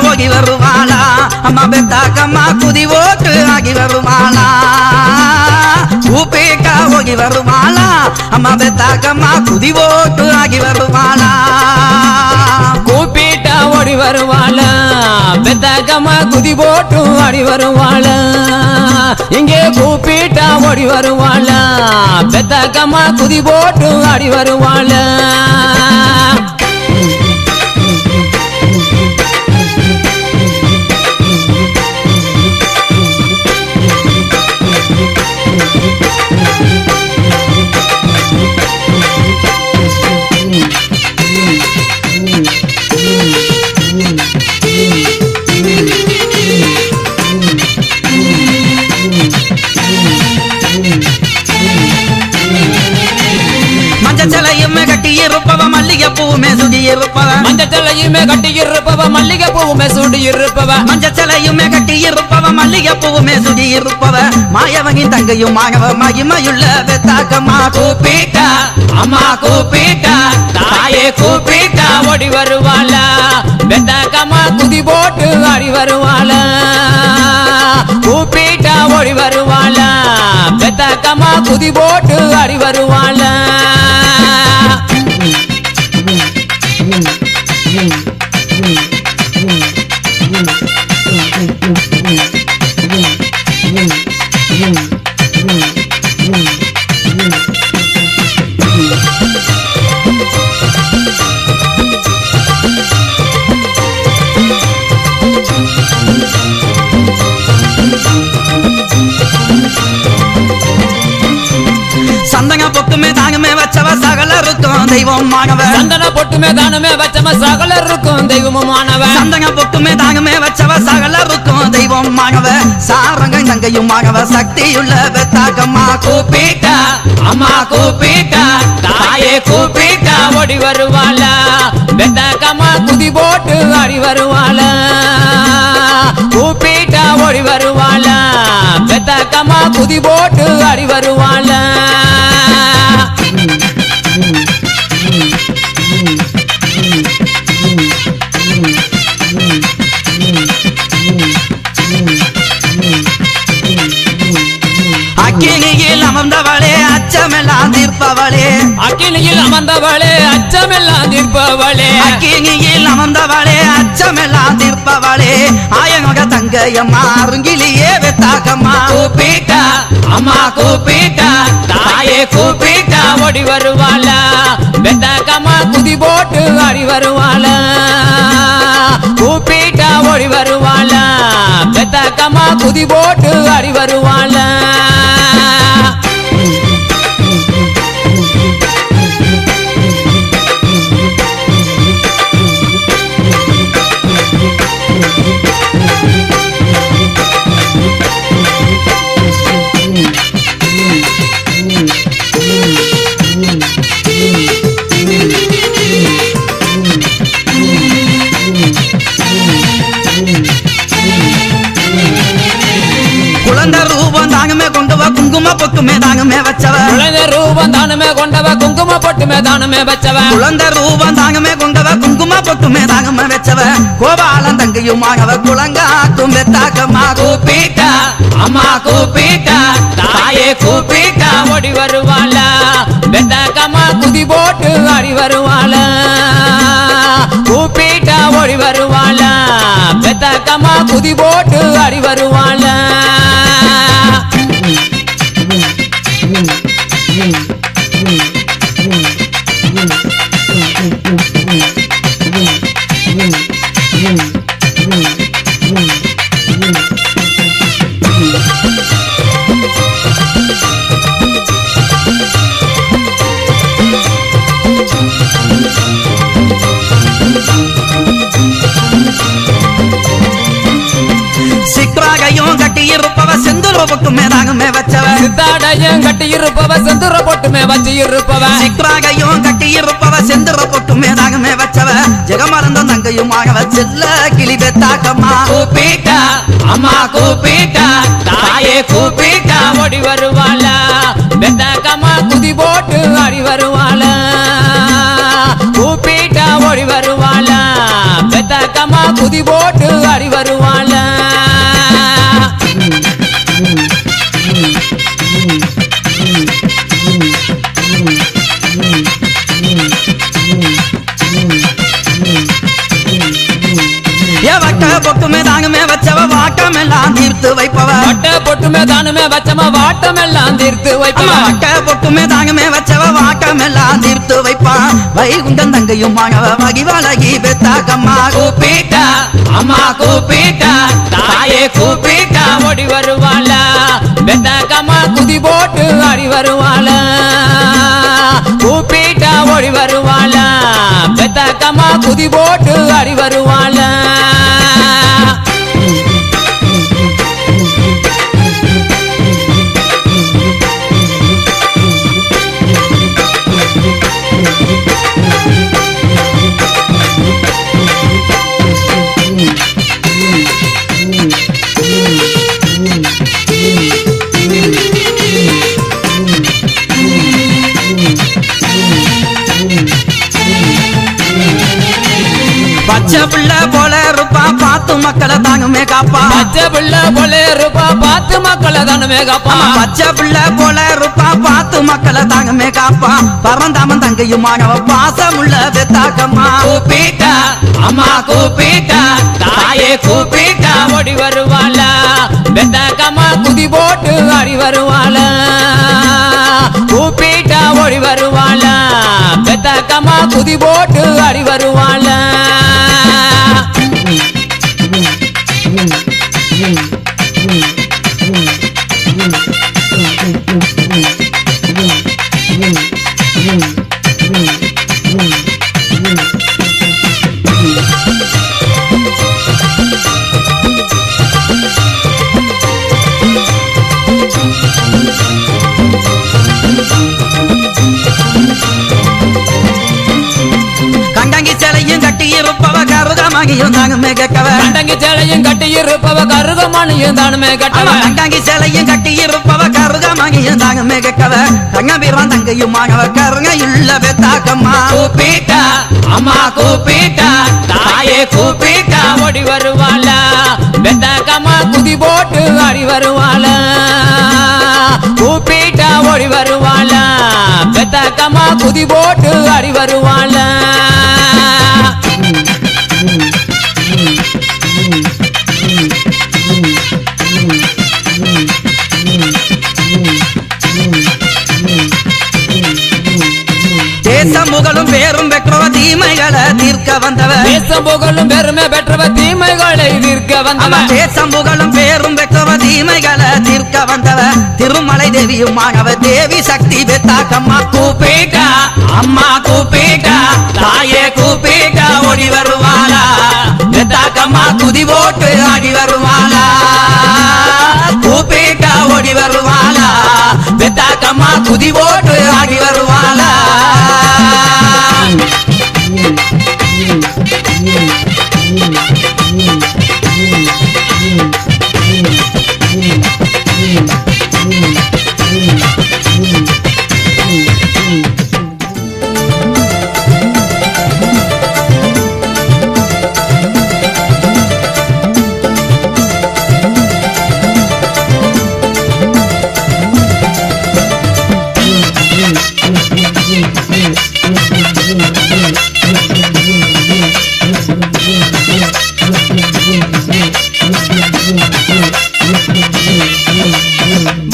ಹೋಗಿ ಬರುವಾಳ ಅಮ್ಮ ಬೆತ್ತಾಕಮ್ಮ ಕುದಿ ಓಟು ಆಗಿ ಬರುವಾಳ ಉಪೇಕ ಹೋಗಿ ಬರುವಾಳ ಅಮ್ಮ ಬೆತ್ತಾಕಮ್ಮ ಕುದಿ ಓಟು ಆಗಿ ಬರುವಾಳ கூப்பிட்டா ஓடி வருவாள பெத்தக்கம்மா குதி போட்டு ஆடி வருவாள இங்கே கூப்பிட்டா ஓடி வருவாள பெத்தக்கம்மா குதி போட்டு ஆடி வருவாள மஞ்சச்சலையுமே கட்டி இருப்பவ மல்லிகை பூவுமே சுடி இருப்பவ மஞ்சச்சலையுமே கட்டி இருப்பவ மல்லிகை பூவுமே சுடி இருப்பவ மஞ்சச்சலையுமே கட்டி இருப்பவ மல்லிகை பூவுமே சுடி இருப்பவ மாயவனின் தங்கையும் மாயவ மகிமையுள்ள பெத்தாக்கம்மா கூப்பிட்டா அம்மா கூப்பிட்டா தாயே கூப்பிட்டா ஓடி வருவாள பெத்தக்கம்மா குதி போட்டு ஆடி வருவாள கூப்பிட்டா ஓடி வருவாள பெத்தக்கம்மா குதி போட்டு ஆடி வருவாள சந்தன பொட்டுமே தாங்கமே வச்சவ சகலருக்கும் தெய்வமானவ சந்தன பொட்டுமே தானமே வச்சவ சகலருக்கும் தெய்வமானவ சந்தன பொட்டுமே தாங்கமே வச்சவ சகலருக்கும் தெய்வமானவ சாரங்க தங்கையுமானவ சக்தியுள்ள பெத்தாக்கம்மா கூப்பிட்டா அம்மா கூப்பிட்டா தாயே கூப்பிட்டா ஓடி வருவாள பெத்தக்கம்மா குதி போட்டு ஆடி வருவாள கூப்பிட்டா ஓடி வருவாள பெத்தக்கம்மா குதி போட்டு ஆடி வருவாள அக்கினியில் அமர்ந்தவளே அச்சமெல்லாம் தீர்ப்பவளே அக்கினியில் அமர்ந்தவளே அச்சமெல்லாம் தீர்ப்பவளே அக்கினியில் அமர்ந்தவளே அச்சமெல்லாம் தீர்ப்பவளே ஆயனோட தங்கையம்மா அருங்கிலியே வெத்தாக்கம்மா கூப்பிட்டா அம்மா கூப்பிட்டா தாயே கூப்பிட்டா ஓடி வருவாள பெத்தக்கம்மா குதி போட்டு ஆடி வருவாள கூப்பிட்டா கம்மா குதி போட்டு ஆடி வருவாள குழந்தை ரூபம் தாங்கமே கொண்டவ குங்கும பொட்டுமே தாங்கமே வச்சவ குழந்தை ரூபம் தானுமே கொண்டவ குங்கும பொட்டுமே தானுமே வச்சவ குழந்தை ரூபம் தாங்கமே கொண்டவ குங்கும பொட்டுமே தாங்கமே வச்சவ கோபாலன் தங்கையுமாகவ குளங்காக்கும் வெத்தாக்கம்மா கூப்பிட்டா அம்மா கூப்பிட்டா தாயே கூப்பிட்டா ஓடி வருவாள வெத்தக்கம்மா குதி போட்டு ஆடி வருவாள கூப்பிட்டா ஓடி வருவாள வெத்தக்கம்மா குதி போட்டு ஆடி வருவாள சிக்ராகையும் கட்டியிருப்பவ செந்துரு பொட்டுமே தாங்கமே வச்சவ சித்தாடையும் கட்டி இருப்பவ செந்துர பொட்டுமே வச்சு இருப்பவ சிக்ராகையும் கட்டியிருப்பவ செந்துரு பொட்டுமே தாங்கமே வச்சவ ஜெகமறந்தம் தங்கையுமாகவ செல்ல கிளி வெத்தாக்கம்மா கூப்பிட்டா அம்மா கூப்பிட்டா தாயே கூப்பிட்டா ஓடி வருவாள வெத்தக்கம்மா குதி போட்டு ஆடி வருவாள கூப்பிட்டா ஓடி வருவாள வெத்தக்கம்மா குதி போட்டு ஆடி வருவாள வட்ட பொட்டுமே தாங்கமே வச்சவ வாட்டமெல்லாம் தீர்த்து வைப்பவ வட்ட பொட்டுமே தானுமே வச்சம வாட்டம் எல்லாம் தீர்த்து வைப்பவ வட்ட பொட்டுமே தாங்கமே வச்சவ வாட்டமெல்லாம் தீர்த்து வைப்பா வைகுண்டன் தங்கையுமாகவ மகிவழகி வெத்தாக்கம்மா கூப்பிட்டா அம்மா கூப்பிட்டா தாயே கூப்பிட்டா ஓடி வருவாள வெத்தக்கம்மா குதி போட்டு ஆடி வருவாள கூப்பிட்டா ஓடி வருவாள வெத்தக்கம்மா குதி போட்டு ஆடி வருவாள பச்சை பிள்ளை போல இருப்பா பார்த்து மக்களை தாங்குமே காப்பா பச்சை பிள்ளை போல இருப்பா பார்த்து மக்களை தானுமே காப்பா பச்சை பிள்ளை போல இருப்பா பார்த்து மக்களை தாங்குமே காப்பா பரந்தாமன் தங்கையுமாகவ பாசமுள்ள வெத்தாக்கம்மா கூப்பிட்டா அம்மா கூப்பிட்டா தாயே கூப்பிட்டா ஓடி வருவாள வெத்தக்கம்மா குதி போட்டு ஆடி வருவாள கூப்பிட்டா ஓடி வருவாள வெத்தக்கம்மா குதி போட்டு ஆடி வருவாள கண்டங்கி சிலையும் கட்டி இருப்பவ கருகமாகியும் தாங்குமே கேட்கவ கண்டங்கி சேலையும் கட்டி இருப்பவ கருகமணியும் தானுமே கட்டவ கண்டங்கி சிலையும் கட்டி இருப்பவ கருகமாகியும் தாங்குமே கேட்கவ கங்கபீர்வான் தங்கையுமாகவ கருங்க இல்ல வெத்தாக்கம்மா கூப்பிட்டா அம்மா கூப்பிட்டா தாயே கூப்பிட்டா ஓடி வருவாள வெத்தக்கம்மா குதி போட்டு ஆடி வருவாள கூப்பிட்டா ஓடி வருவாள வெத்தக்கம்மா குதி போட்டு ஆடி வருவாள தேசம் புகழும் பேரும் பெற்றவ தீமைகளை தீர்க்க வந்தவ தேசம் புகழும் பெருமை பெற்ற பெற்றவ தீமைகளை தீர்க்க வந்தவ தேசம் புகழும் பேரும் பெற்றவ தீமைகளை தீர்க்க வந்தவ திருமலை தேவியும் மாணவ தேவி சக்தி பெத்தாக்கம்மா கூப்பிட்டா அம்மா கூப்பிட்டா தாயே கூப்பிட்டா ஓடி வருவாளா பெத்தாக்கம்மா துதி போட்டு ஆடி வருவாளா கூப்பிட்டா ஓடி வருவாளா பெத்தாக்கம்மா துதி போட்டு ஆடி வருவாளா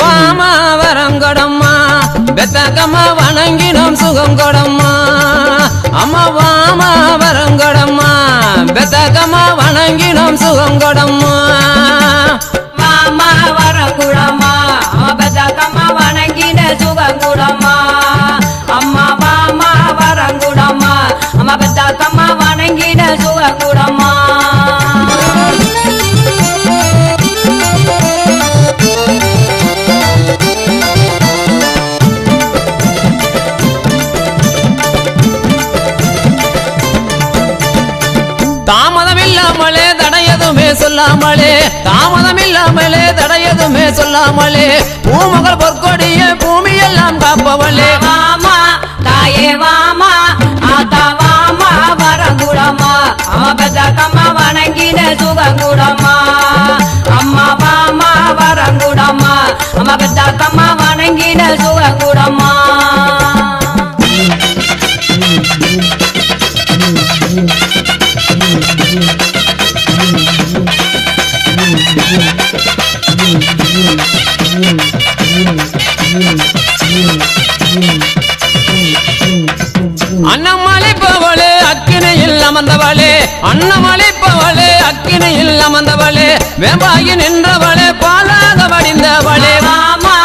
வாமா வரங்கொடம்மா பெத்தக்கம்மா வணங்கினோம் சுகம் கொடம்மா அம்மா வாமா வரங்கொடம்மா பெத்தக்கம்மா வணங்கினோம் சுகம் கொடம்மா மாமா வரங்குடம்மா பெத்தக்கம்மா வணங்கின சுகங்குடம்மா அம்மா மாமா வரங்குடம்மா அம்மா பெத்தக்கம்மா வணங்கின சுகங்குடம்மா தாமதமில்லாமலே தடையதுமே சொல்லாமலே தாமதமில்லாமலே தடையதுமே சொல்லாமலே பூமகள் பொற்கொடிய பூமியெல்லாம் காப்பவளே வாமா தாயே வாமா ஆத்தா வாமா வரங்குடம்மா அம்மா பெத்தக்கம்மா வணங்கின சுகங்குடம்மா அம்மா வாமா வரங்குடம்மா அம்மா பெத்தக்கம்மா வணங்கின சுகங்குடம்மா அன்னமளிப்பவளே அக்கினையில் அமர்ந்தவளே அன்னமளிப்பவளே அக்கினையில் அமர்ந்தவளே வேம்பாகி நின்றவளே பாலாக வடிந்தவளே வாமா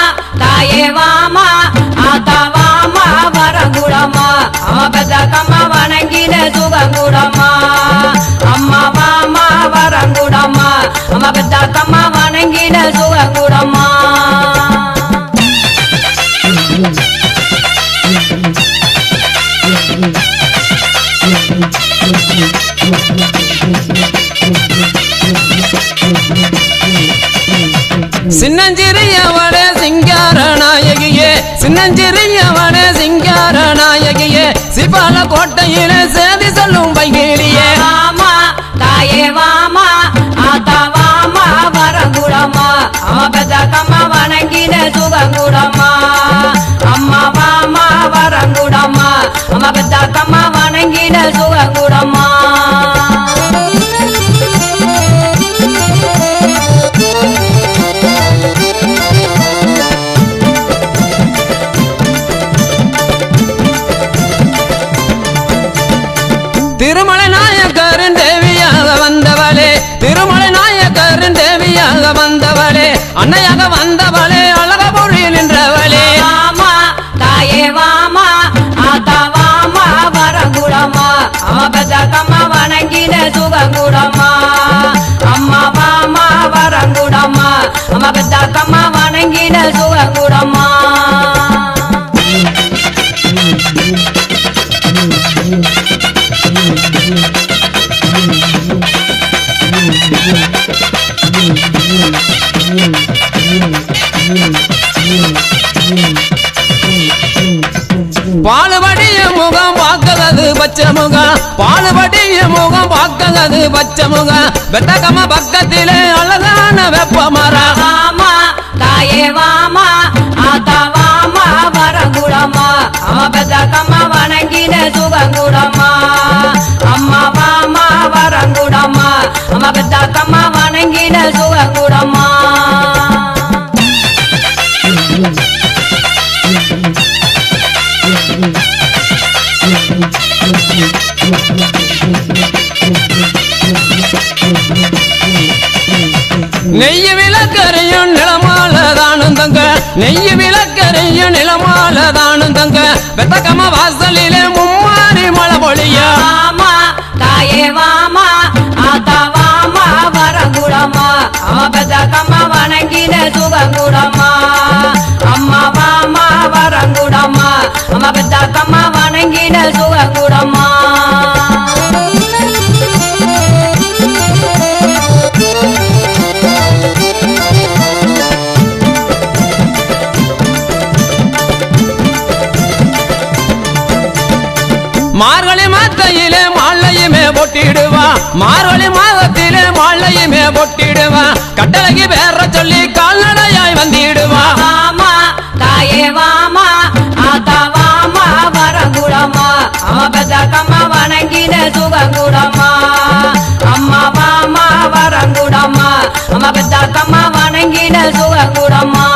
தாயே வாமா ஆத்தா வாமா வரங்குடம்மா அம்மா பெத்தக்கம்மா வணங்கின சுகங்குடம்மா அம்மா வாமா வரங்குடம்மா அம்மா பெத்தக்கம்மா வணங்கின சுகங்குடம்மா சின்னஞ்சிறியவளே சிங்கார நாயகியே சின்னஞ்சிறியவளே சிங்கார நாயகியே சிபால கோட்டையிலே சேதி சொல்லும் பைகிலியே வாமா தாயே வாமா ஆத்தா வாமா வரங்குடம்மா அம்மா பெத்தக்கம்மா வணங்கின சுகங்குடம்மா அம்மா வாமா வரங்குடம்மா அம்மா பெத்தக்கம்மா வணங்கின சுகங்குடம்மா திருமலை நாயக்கரின் தேவியாக வந்தவளே திருமலை நாயக்கரின் தேவியாக வந்தவளே அன்னையாக வந்தவளே அழகபுரி நின்றவளே வாமா தாயே வாமா ஆத்தா வாமா வரங்குடம்மா அம்மா பெத்தக்கம்மா வணங்கின சுகங்குடம்மா அம்மா வாமா வரங்குடம்மா அம்மா பெத்தக்கம்மா வணங்கின சுகங்குடம்மா பாலுபடிய முகம் பார்க்கறது பச்சை முகம் பாலுபடிய முகம் பார்க்கறது பச்சை முகம் பெத்தக்கம்மா பக்கத்திலே அழகான வெப்ப மரம் வாமா தாயே வாமா ஆத்தா வாமா வரங்குடம்மா அம்மா பெத்தக்கம்மா வணங்கின சுகங்குடம்மா அம்மா வாமா வரங்குடம்மா அம்மா பெத்தக்கம்மா வணங்கின சுகங்குடம்மா நெய்ய விளக்கரையும் நிலமாலதானும் தங்க நெய்ய விளக்கரையும் நிலமாலதானும் தங்க பெத்தக்கம வாசலிலே மும்மாறி மழை பொழியா வாமா தாயே வாமா ஆத்தா வாமா வரங்குடமா அம்மா பெத்தக்கம்மா வணங்கின சுகங்குடமா அம்மா வாமா வரங்குடமா அம்மா பெத்தக்கம்மா வணங்கின சுகங்குடமா மார்கழி மாத்தையிலே மாலையுமே பொட்டிடுவா மார்கழி மாதத்திலே மாலையுமே பொட்டிடுவா கட்டளைக்கு வேற சொல்லி கால்நடையாய் வந்திடுவா வாமா தாயே வாமா ஆத்தா வாமா வரங்குடமா அம்மா பெத்தக்கம்மா வணங்கின சுகங்குடமா அம்மா வாமா வரங்குடமா அம்மா பெத்தக்கம்மா வணங்கின சுகங்குடமா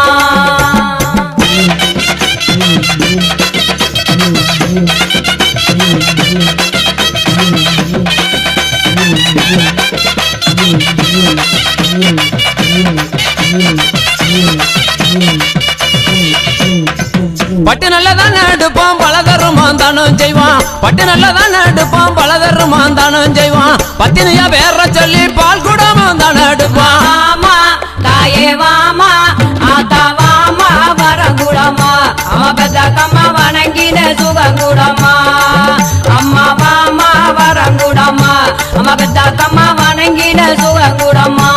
பட்டு நல்லதான் எடுப்பான் பலதருமான் தானும் செய்வான் பட்டு நல்லதான் எடுப்பான் பலதருமான் தானும் செய்வான் பத்தினியா வேற சொல்லி பால் கூடாம தானே எடுப்பான் வாமா தாயே வாமா ஆத்தா வாமா வரங்குடமா அம்மா பெத்தக்கம்மா வணங்கின சுகங்குடமா அம்மா வாமா வரங்குடமா அம்மா பெத்தக்கம்மா வணங்கின சுகங்குடமா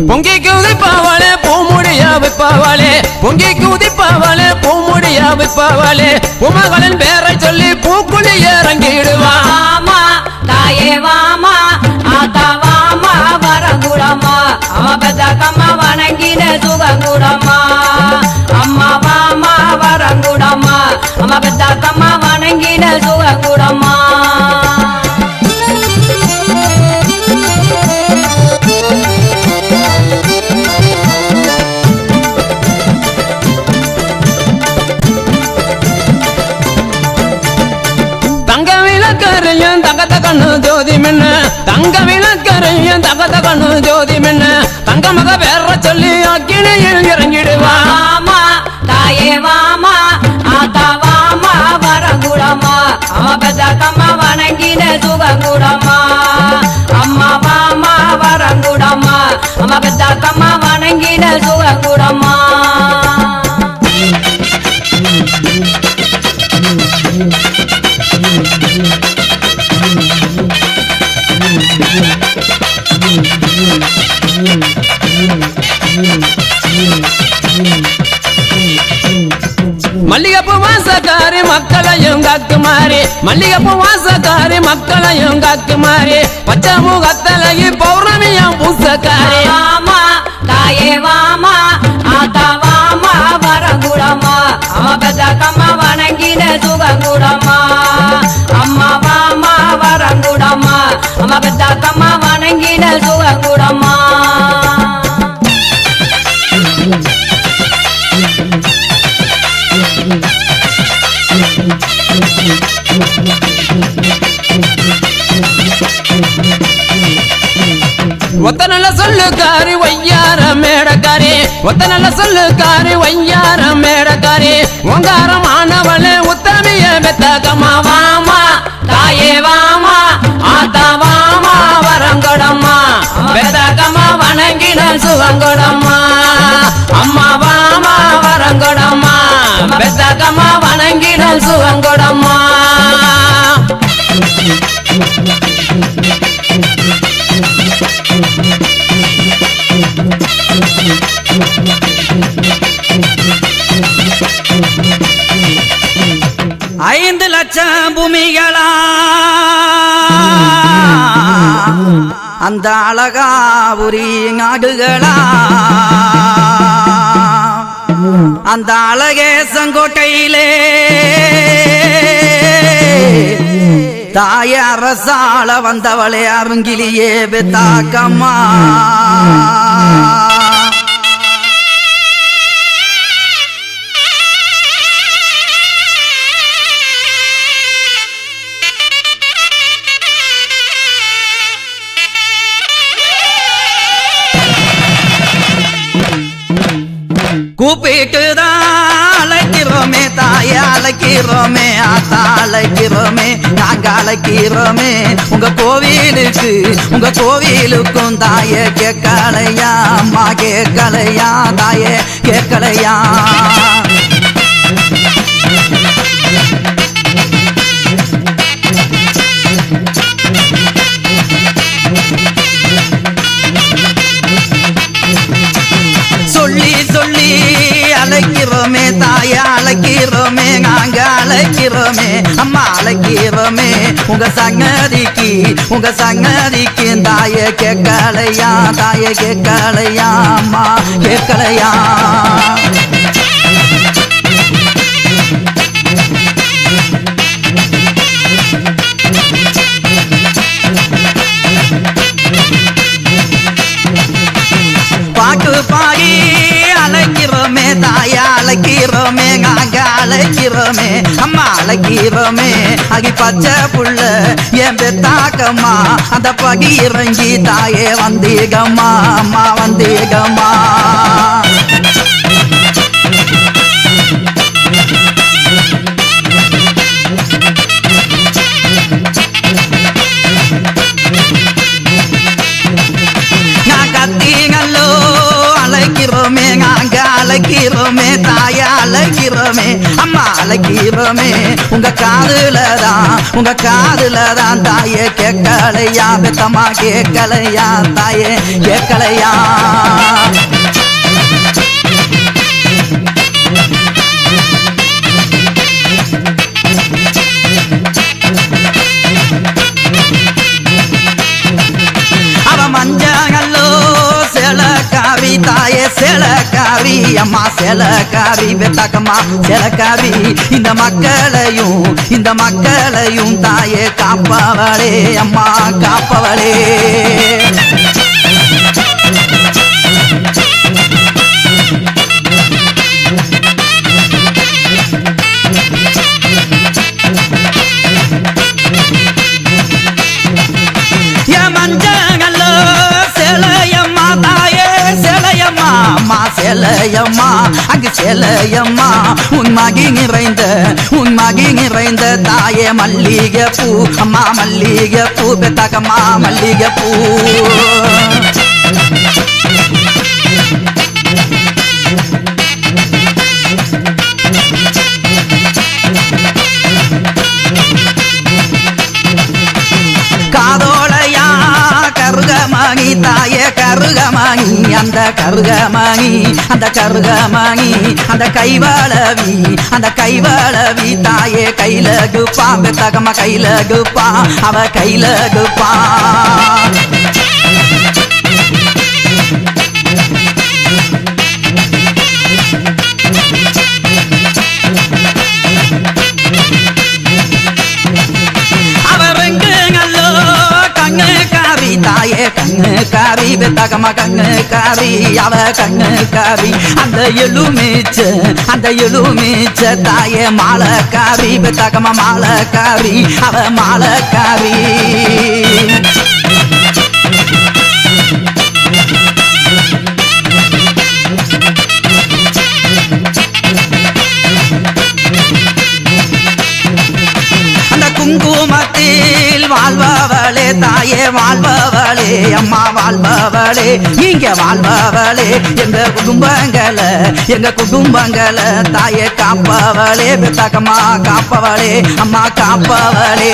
பொங்கி குதிப்பாவளே பூமுடியா வைப்பாவளே பொங்கி குதிப்பாவளே பூமுடியா வைப்பாவளே உமகளின் பேரை சொல்லி பூக்குழி இறங்கிடுவான் வாமா தாயே வாமா ஆத்தா வாமா வரங்குடமா அம்மா பெத்தக்கம்மா வணங்கின சுகங்குடமா அம்மா வாமா வரங்குடமா அம்மா பெத்தக்கம்மா வணங்கின சுகங்குடமா தங்க விளக்கரையும் தகத கண்ணு ஜோதி மின்ன தங்க விளக்கரையும் தகத கண்ணு ஜோதி மின்ன தங்க மக வேற சொல்லி அக்கினியில் இறங்கிடுவான் வாமா தாயே வாமா ஆத்தா வாமா வரங்குடமா அம்மா பெத்தக்கம்மா வணங்கின சுகங்குடமா அம்மா வாமா வரங்குடமா அம்மா பெத்தக்கம்மா வணங்கின சுகங்குடமா மல்லிகைப்பூ வாசக்காரி மக்களையும் காக்குமாரி மல்லிகைப்பூ வாசக்காரி மக்களையும் காக்குமாரி பச்சை முகத்தலகி பௌர்ணமியும் பூசக்காரி வாமா தாயே வாமா ஆத்தா வாமா வரங்குடமா அம்மா பெத்தக்கம்மா வணங்கின சுகங்குடமா அம்மா வாமா வரங்குடமா அம்மா பெத்தக்கம்மா வணங்கின சுகங்குடமா ஒத்த நல்ல சொல்லுக்காரி வையார மேடக்காரி ஒத்த நல்ல சொல்லுக்காரி வையார மேடக்காரி ஓங்காரமானவளே உத்தமிய பெத்தகமா வாமா தாயே வாமா ஆத்தா வாமா வரங்கடம்மா பெத்தகமா வணங்கின சுகங்கடம்மா அம்மா வாமா வரங்கடம்மா பெத்தகமா வணங்கின சுகங்கடம்மா ஐந்து லட்சம் பூமிகளா அந்த அழகா உரி நாடுகளா அந்த அழகே செங்கோட்டையிலே தாயே அரசாள வந்தவளே அருங்கிலியே பெத்தாக்கம்மா கூப்பிட்டுதான் அழைக்கிறோமே தாயே அழைக்கிறோமே ஆத்தா அழைக்கிறோமே நாங்க அழைக்கிறோமே உங்க கோவிலுக்கும் தாயே கேட்கலையா அம்மா கேட்கலையா தாயே கேட்கலையா சொல்லி சொல்லி அழைக்கிறோமே தாயே அழைக்கிறோமே நாங்க அழைக்கிறோமே அம்மா அழைக்கிறோமே உங்க சங்கதிக்கு தாயே கேட்கலையா தாயே கேட்கலையா அம்மா கேட்கலையா பாட்டு பாடி அழைக்கிறோமே தாயா அழைக்கிறோமே நாங்க அழைக்கிறோமே அம்மா அழைக்கிறோமே அகி பச்சை புள்ள என் பெத்தாக்கம்மா அந்த படி இறங்கி தாயே வந்தீகம்மா அம்மா வந்தீகம்மா கத்திங்களோ அழைக்கிறோமே நாங்க அழைக்கிறோமே தாயா அழைக்கிறோமே அம்மா அழைக்கிறோமே உங்க காதுலதான் தாயே கேட்கலையா பெத்தம்மா கேட்கலையா தாயே கேட்கலையா மஞ்சளோ செலக்காரி தாயே செலக்காரி அம்மா செலக்காரி பெத்தாக்கம்மா செலக்காரி இந்த மக்களையும் தாயே காப்பவளே அம்மா காப்பவளே அம்மா செலையம்மா அங்கு செலையம்மா உன் மகி நிறைந்த தாயே மல்லிகை பூ அம்மா மல்லிகை பூ பெத்தாக்கம்மா மல்லிகை பூ காதோளையா கருகமணி தாயே கருகமணி அந்த கருகமணி அந்த கைவளவி தாயே கைலகுப்பா பெத்தகம்மா கைலகுப்பா அவ கைலகுப்பா தாயே கண்ணுக்காரி பெத்தகம்மா கண்ணுக்காரி அவ கண்ணுக்காரி அந்த எலுமிச்ச தாயே மாலக்காரி பெத்தகம்மா மாலக்காரி அவ மாலக்காரி குங்குமத்தில் வாழ்பவளே தாயே வாழ்பவளே அம்மா வாழ்பவளே நீங்க வாழ்பவளே எங்க குடும்பங்களை தாயே காப்பவளே பெத்தாக்கம்மா காப்பவளே அம்மா காப்பவளே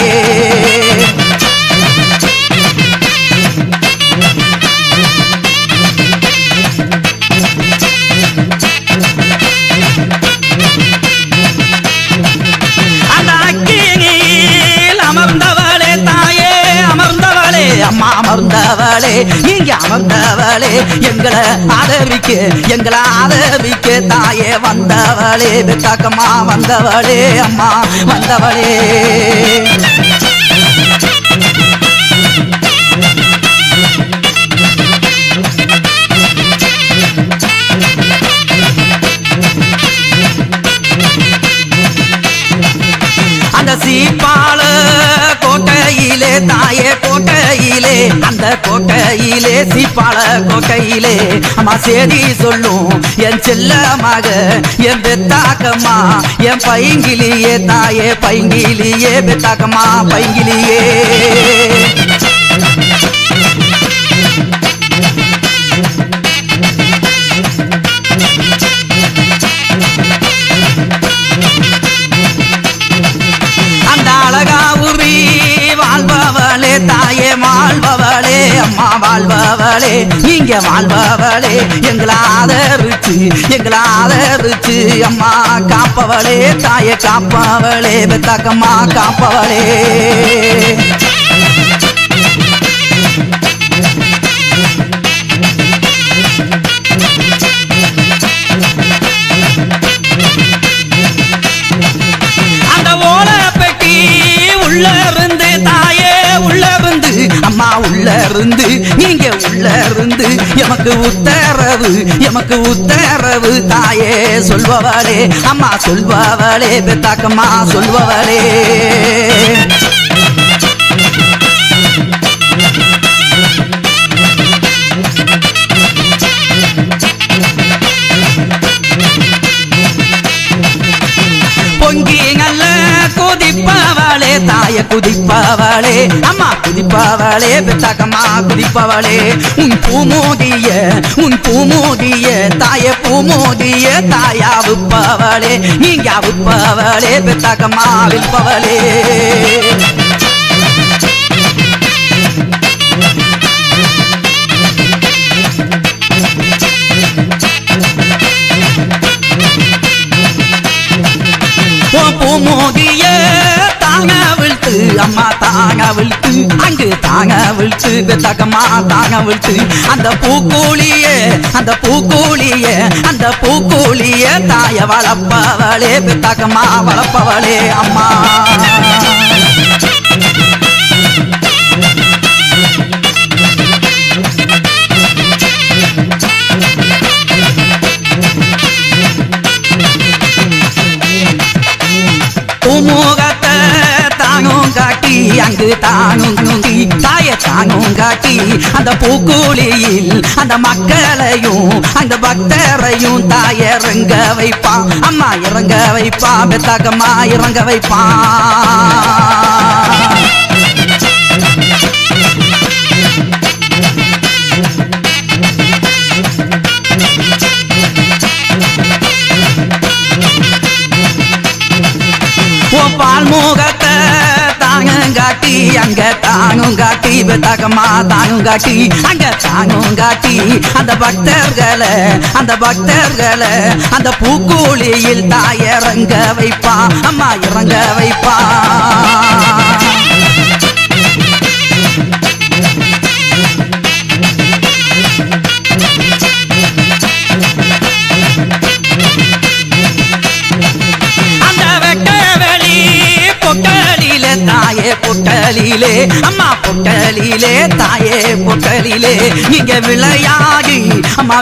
அம்மா அமர்ந்தவளே நீங்க அமர்ந்தவளே எங்களை ஆதரிக்க தாயே வந்தவளே பெத்தாக்கம்மா வந்தவளே அம்மா வந்தவளே கொக்கையிலே சீப்பாள கொக்கையிலே அம்மா சேதி சொல்லும் என் செல்லமாக என் பெத்தாக்கம்மா என் பைங்கிலியே தாயே பைங்கிலியே பெத்தாக்கம்மா பைங்கிலியே அந்த அழகாவுரி வாழ்பவளே தாயே வாழ்பவளே அம்மா வாழ்பவளே நீங்க வாழ்பவளே எங்களை ஆதரிச்சு அம்மா காப்பவளே தாயே காப்பவளே பெத்தாக்கம்மா காப்பவளே உள்ள இருந்து தாயே உள்ள இருந்து அம்மா உள்ள இருந்து நீங்க உள்ள இருந்து எமக்கு உத்தரவு தாயே சொல்பவளே அம்மா சொல்பவளே பெத்தாக்கம்மா சொல்பவளே பொங்கி நல்ல குதிப்பவளே தாய குதிப்பவளே அம்மா குதிப்பவளே பெத்தாக்கம்மா குதிப்பவளே உன் பூமோதிய தாய பூமோதிய தாயா விப்பவளே நீங்க விப்பவளே பெத்தாக்கம்மா விப்பவளே பூமோதிய தாங்க விழ்த்து அம்மா தாங்க விழ்த்து அங்கு தாங்க விழ்த்து பெத்தாக்கம்மா தாங்க விழ்த்து அந்த பூக்கூலிய தாய வளப்பவளே பெத்தாக்கம்மா வளப்பவளே அம்மா பூமுகத்தை தாங்கும் காட்டி அங்கு தாங்கும் தாய தாங்கும் காட்டி அந்த பூக்கூலியில் அந்த மக்களையும் அந்த பக்தரையும் தாய இறங்க வைப்பா அம்மா இறங்க வைப்பா பெத்தாக்கம்மா இறங்க வைப்பா பால்முகத்தை தாங்காட்டி அங்க தாங்கும் காட்டி பெத்தாக்கம்மா தாங்கும் காட்டி அங்க தாங்கும் காட்டி அந்த பக்தர்களை அந்த பூக்கூலியில் தாய இறங்க வைப்பா அம்மா இறங்க வைப்பா தாயே பொட்டலிலே அம்மா பொட்டலிலே தாயே பொட்டலிலே இங்க விளையாடி அம்மா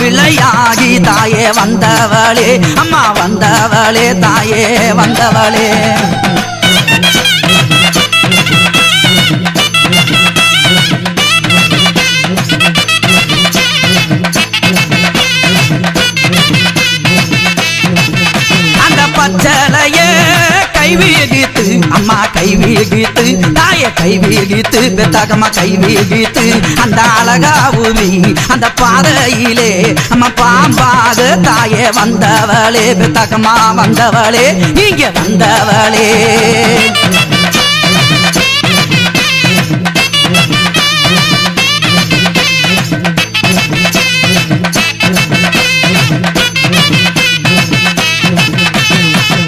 விளையாடி தாயே வந்தவளே அம்மா வந்தவளே தாயே வந்தவளே அந்த பச்சளையே கைவிழித்து அம்மா கைவிழித்து தாய கைவிழித்து பெத்தாக்கம்மா கைவிழித்து அந்த அழகாவுமி அந்த பாதையிலே அம்மா பாம்பாக தாயே வந்தவளே பெத்தாக்கம்மா வந்தவளே நீங்க வந்தவளே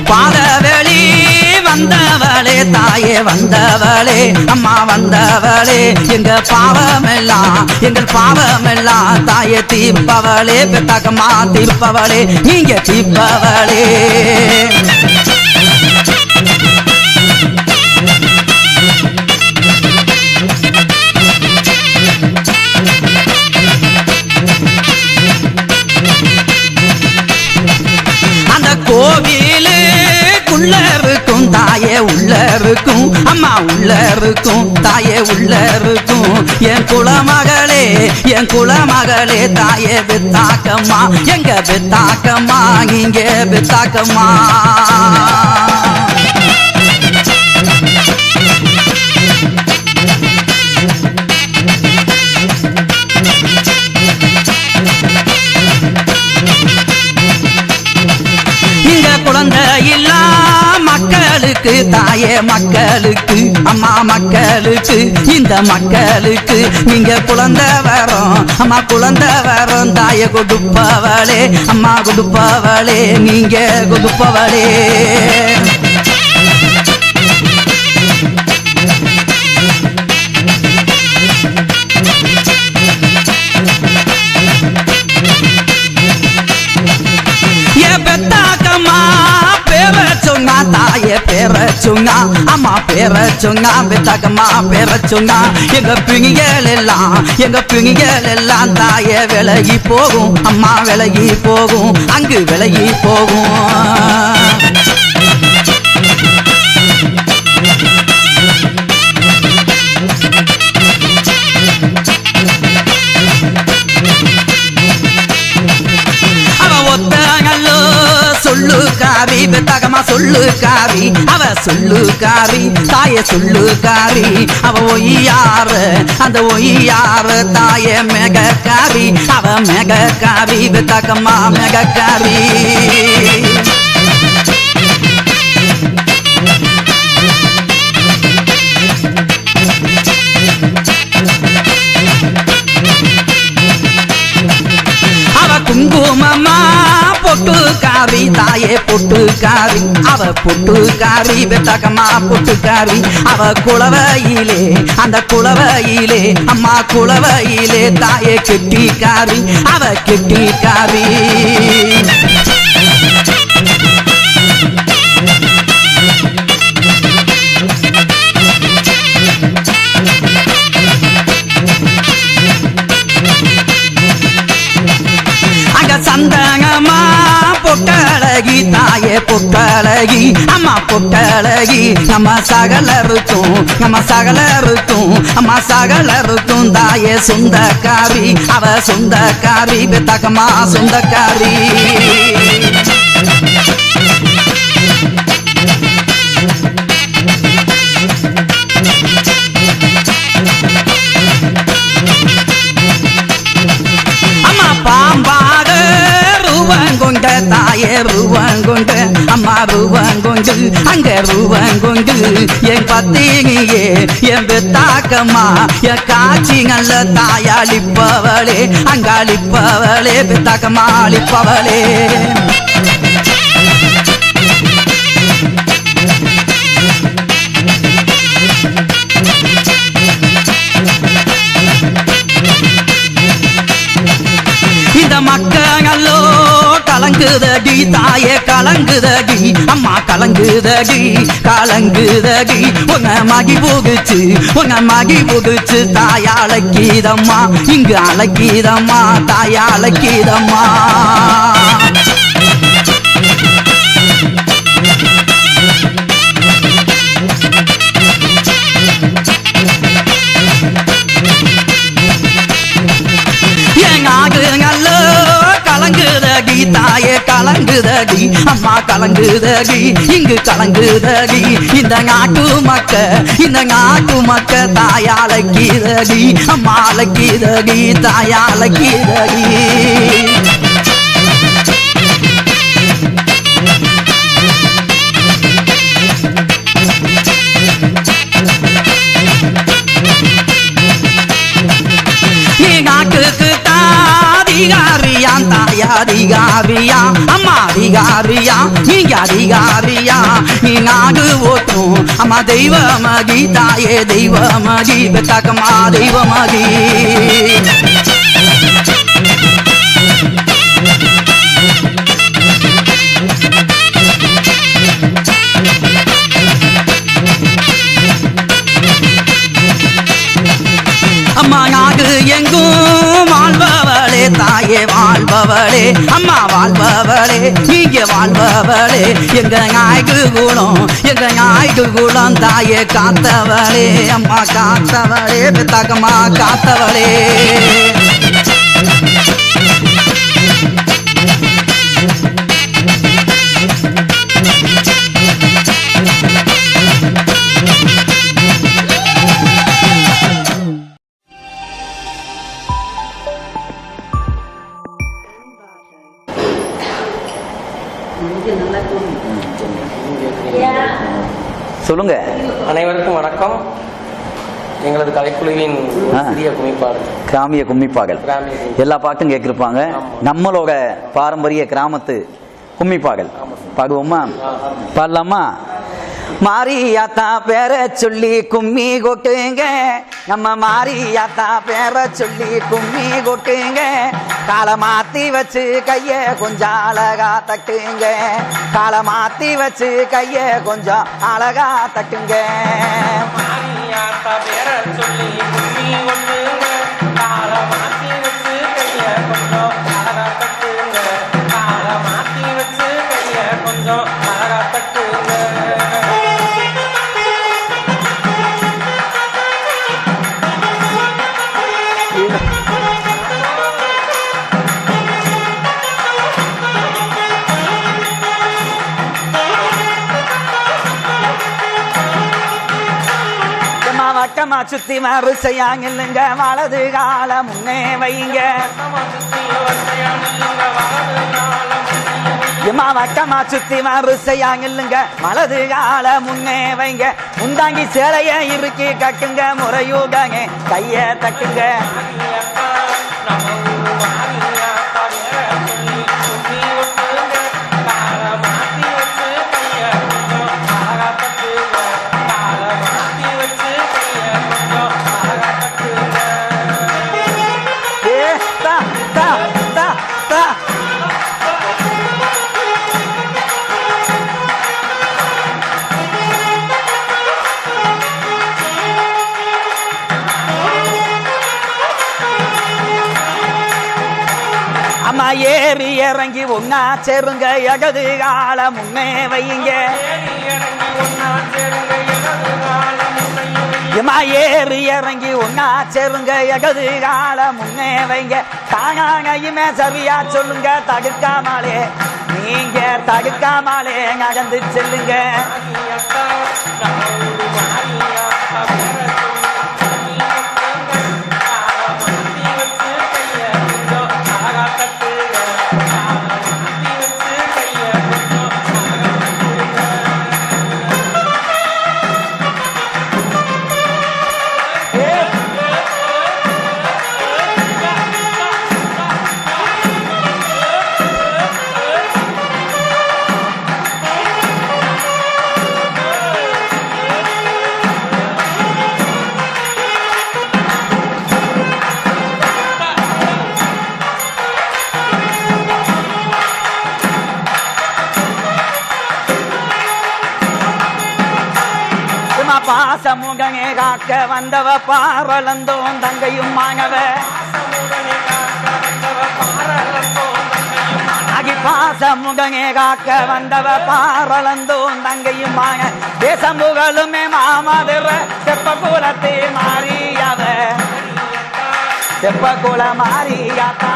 பாதவெளி வந்தவளே தாயே வந்தவளே அம்மா வந்தவளே எங்கள் பாவமெல்லாம் தாயே தீர்ப்பவளே பெத்தாக்கம்மா தீர்ப்பவளே நீங்க தீர்ப்பவளே கோவிலு உள்ள இருக்கும் தாயே உள்ள இருக்கும் அம்மா அம்மா உள்ள இருக்கும் தாயே உள்ள இருக்கும் என் குலமகளே என் குலமகளே தாயே பெத்தாக்கம்மா எங்க பெத்தாக்கம்மா இங்க பெத்தாக்கம்மா இங்க குழந்தை இல்ல மக்களுக்கு தாயே மக்களுக்கு அம்மா மக்களுக்கு இந்த மக்களுக்கு நீங்க குழந்தை வரோம் அம்மா குழந்தை வரோம் தாயே கொடுப்பவளே அம்மா கொடுப்பவளே நீங்க கொடுப்பவளே பெத்தாக்கம்மா பேர சொன்னா தாயே பேர சொன்னா அம்மா பேர சொன்னா பெத்தாக்கம்மா பேர சொன்னா எங்க பிணிகள் எல்லாம் தாயே விலகி போகும் அம்மா விலகி போகும் அங்கு விலகி போகும் சொல்லுக்காரி பெத்தாகமா சொல்லுக்காரி அவ சொல்லுக்காரி தாய சொல்லுக்காரி அவ ஒய்யாறு அந்த ஒய்யாறு தாய மெகக்காரி அவ மெகக்காரி பெத்தாகமா மெகக்காரி குங்குமம்மா பொட்டுக்காரி தாயே பொட்டுக்காரி அவ பொட்டுக்காரி பெத்தாக்கம்மா பொட்டுக்காரி அவ குளவையிலே அந்த குளவையிலே அம்மா குளவையிலே தாயே கெட்டிக்காரி அவ கெட்டிக்காரி சந்தனமா பொட்டழகி தாயே பொட்டழகி அம்மா பொட்டழகி நம்ம சகலருக்கும் அம்மா சகலருக்கும் தாயே சொந்தக்காரி அவ சொந்தக்காரி பெத்தாக்கம்மா சொந்தக்காரி பாம்பாக ரூபங்கொண்ட தாயே ரூபங்கொண்ட அம்மா ரூபங்கொண்டு அங்க ரூபங்கொண்டு என் பத்தினியே என் பெத்தாக்கம்மா என் காட்சி நல்ல தாயாளிப்பவளே அங்காளிப்பவளே பெத்தாக்கம்மா அளிப்பவளே இந்த மக்களோ கலங்குதடி தாயே கலங்குதடி அம்மா கலங்குதடி கலங்குதடி உன்ன மகி போகுச்சு தாயா அழைக்கீதம்மா இங்கு அழைக்கீதம்மா தாயா அழைக்கீதம்மா கலங்குதடி தாயே கலங்குதடி அம்மா கலங்குதடி இங்கு கலங்குதடி இந்த நாட்டு மக்க தாயாலக்கீதடி அம்மா அலக்கீதடி தாயாலக்கீதடி நாட்டுக்கு அதிகாரியா தாயாதிகாரியா அம்மா அதிகாரியா நீங்க அதிகாரியா நீ நாடு ஓட்டும் அம்மா தெய்வமகி தாயே தெய்வமகி பெத்தாக்கம்மா தெய்வமகி அம்மா நாடு எங்கும் வாழ்பவளே தாயே வாழ்பவளே வாழ்பவளே அம்மா வாழ்பவளே நீங்க வாழ்பவளே எங்க ஞாயிறு குலம் தாயே காத்தவளே அம்மா காத்தவளே பெத்தாக்கம்மா காத்தவளே சொல்லுங்க. அனைவருக்கும் வணக்கம். எங்களது கலைக்குழுவின் சிறிய கும்மிப்பாடல், கிராமிய கும்மிப்பாடல். எல்லா பாட்டும் கேட்கிருப்பாங்க. நம்மளோட பாரம்பரிய கிராமத்து கும்மிப்பாடல் பாடுவோமா? பாடலாமா? மாரியாத்தா பேர சொல்லி கும்மி கொட்டுங்க, நம்ம மாரியாத்தா பேர சொல்லி கும்மி கொட்டுங்க, காலை மாத்தி வச்சு கைய கொஞ்சம் அழகா தட்டுங்க, காலை மாத்தி வச்சு கைய கொஞ்சம் அழகா தட்டுங்க. மாரியாத்தா பேர சொல்லி கும்மி கொட்டுங்க, காலை மாத்தி வச்சு கைய கொஞ்சம் அழகா தட்டுங்க, காலை மாத்தி வச்சு கைய கொஞ்சம் அழகா தட்டுங்க. வட்டமா சுத்தி வரிசையாங்கில்லுங்க, வலது கால முன்னே வைங்க, வட்டமா சுத்தி வரிசையாங்கில்லுங்க, வலது கால முன்னே வைங்க, முந்தாங்கி சேலைய இறுக்கி கட்டுங்க, முறையூடங்க கைய தட்டுங்க. அம்மா ஏறி இறங்கி ஒன்னா சேருங்க, எகது கால முன்னே வைங்க, அம்மா ஏறி இறங்கி ஒன்னா சேருங்க, எகது கால முன்னே வைங்க, தானாகையுமே சரியா சொல்லுங்க, தடுக்காமலே நீங்க தடுக்காமலே நடந்து செல்லுங்க. பாசமுகனே காக்க வந்தவ பாரளந்தோம் தங்கையும் மாணவ, அகி பாசமுகனே காக்க வந்தவ பாரளந்தோம் தங்கையும் மான, தேசமுகளுமே மாமதுர செப்ப குலத்தே மாறியவ, செப்ப குல மாறியாத்தா.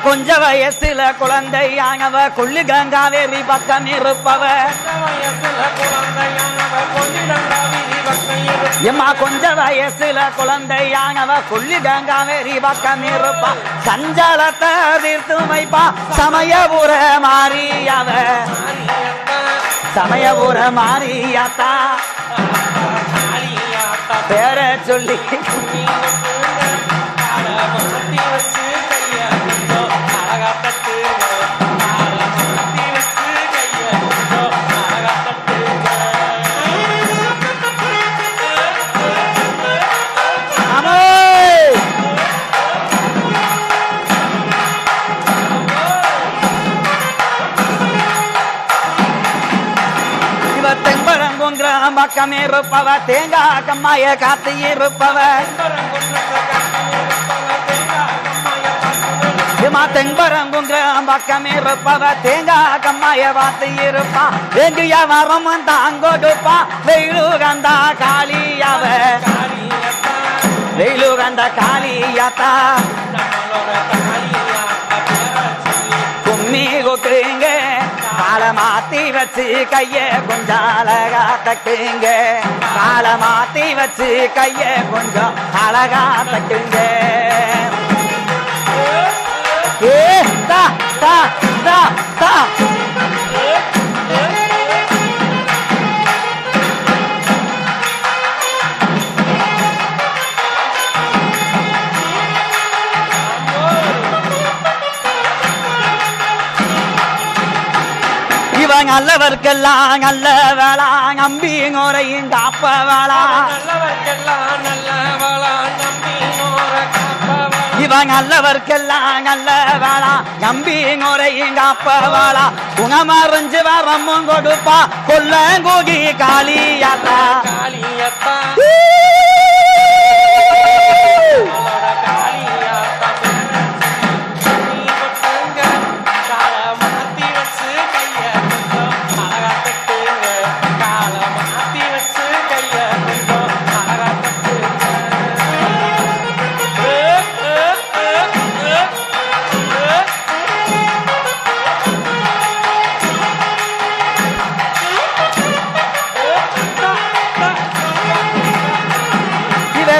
கொஞ்ச வயசுல குழந்தையானவ கொள்ளு கங்காவேரி பக்கம் இருப்பவ, எம்மா கொஞ்ச வயசுல குழந்தையானவ கொல்லி கங்காவேரி பக்கம் இருப்பா சஞ்சலத்தை தீர்த்து வைப்பா சமயபுர மாறியவ சமயபுர மாறியாத்தா பேர சொல்லி பக்கமே இருப்பவ தேங்காய் கம்மாய காத்து இருப்பவ தென்பரங்குன்றம் பக்கமே இருப்பவ தேங்காய் கம்மாய பார்த்து இருப்பா எங்கயா வரம் தாங்கொடுப்பா வெயிலுகந்தா காளியாவ வெயிலுகந்த காளியாத்தா கும்மி கொக்குங்க காலை மாத்தி வச்சு கைய கொஞ்சம் அழகா தட்டுங்க காலை மாத்தி வச்சு கைய கொஞ்சம் அழகா தட்டுங்க ஏ தா தா தா தா இவன் நல்லவர்க்கெல்லாம் நல்ல வேளா நம்பி நோரையும் காப்ப வேளா இவன் நல்லவர்க்கெல்லாம் நல்ல வேளா நம்பி நோரையும் காப்ப வேளா குணமறிஞ்சு வரமும் கொடுப்பா கொல்லங்கூகி காளியாத்தா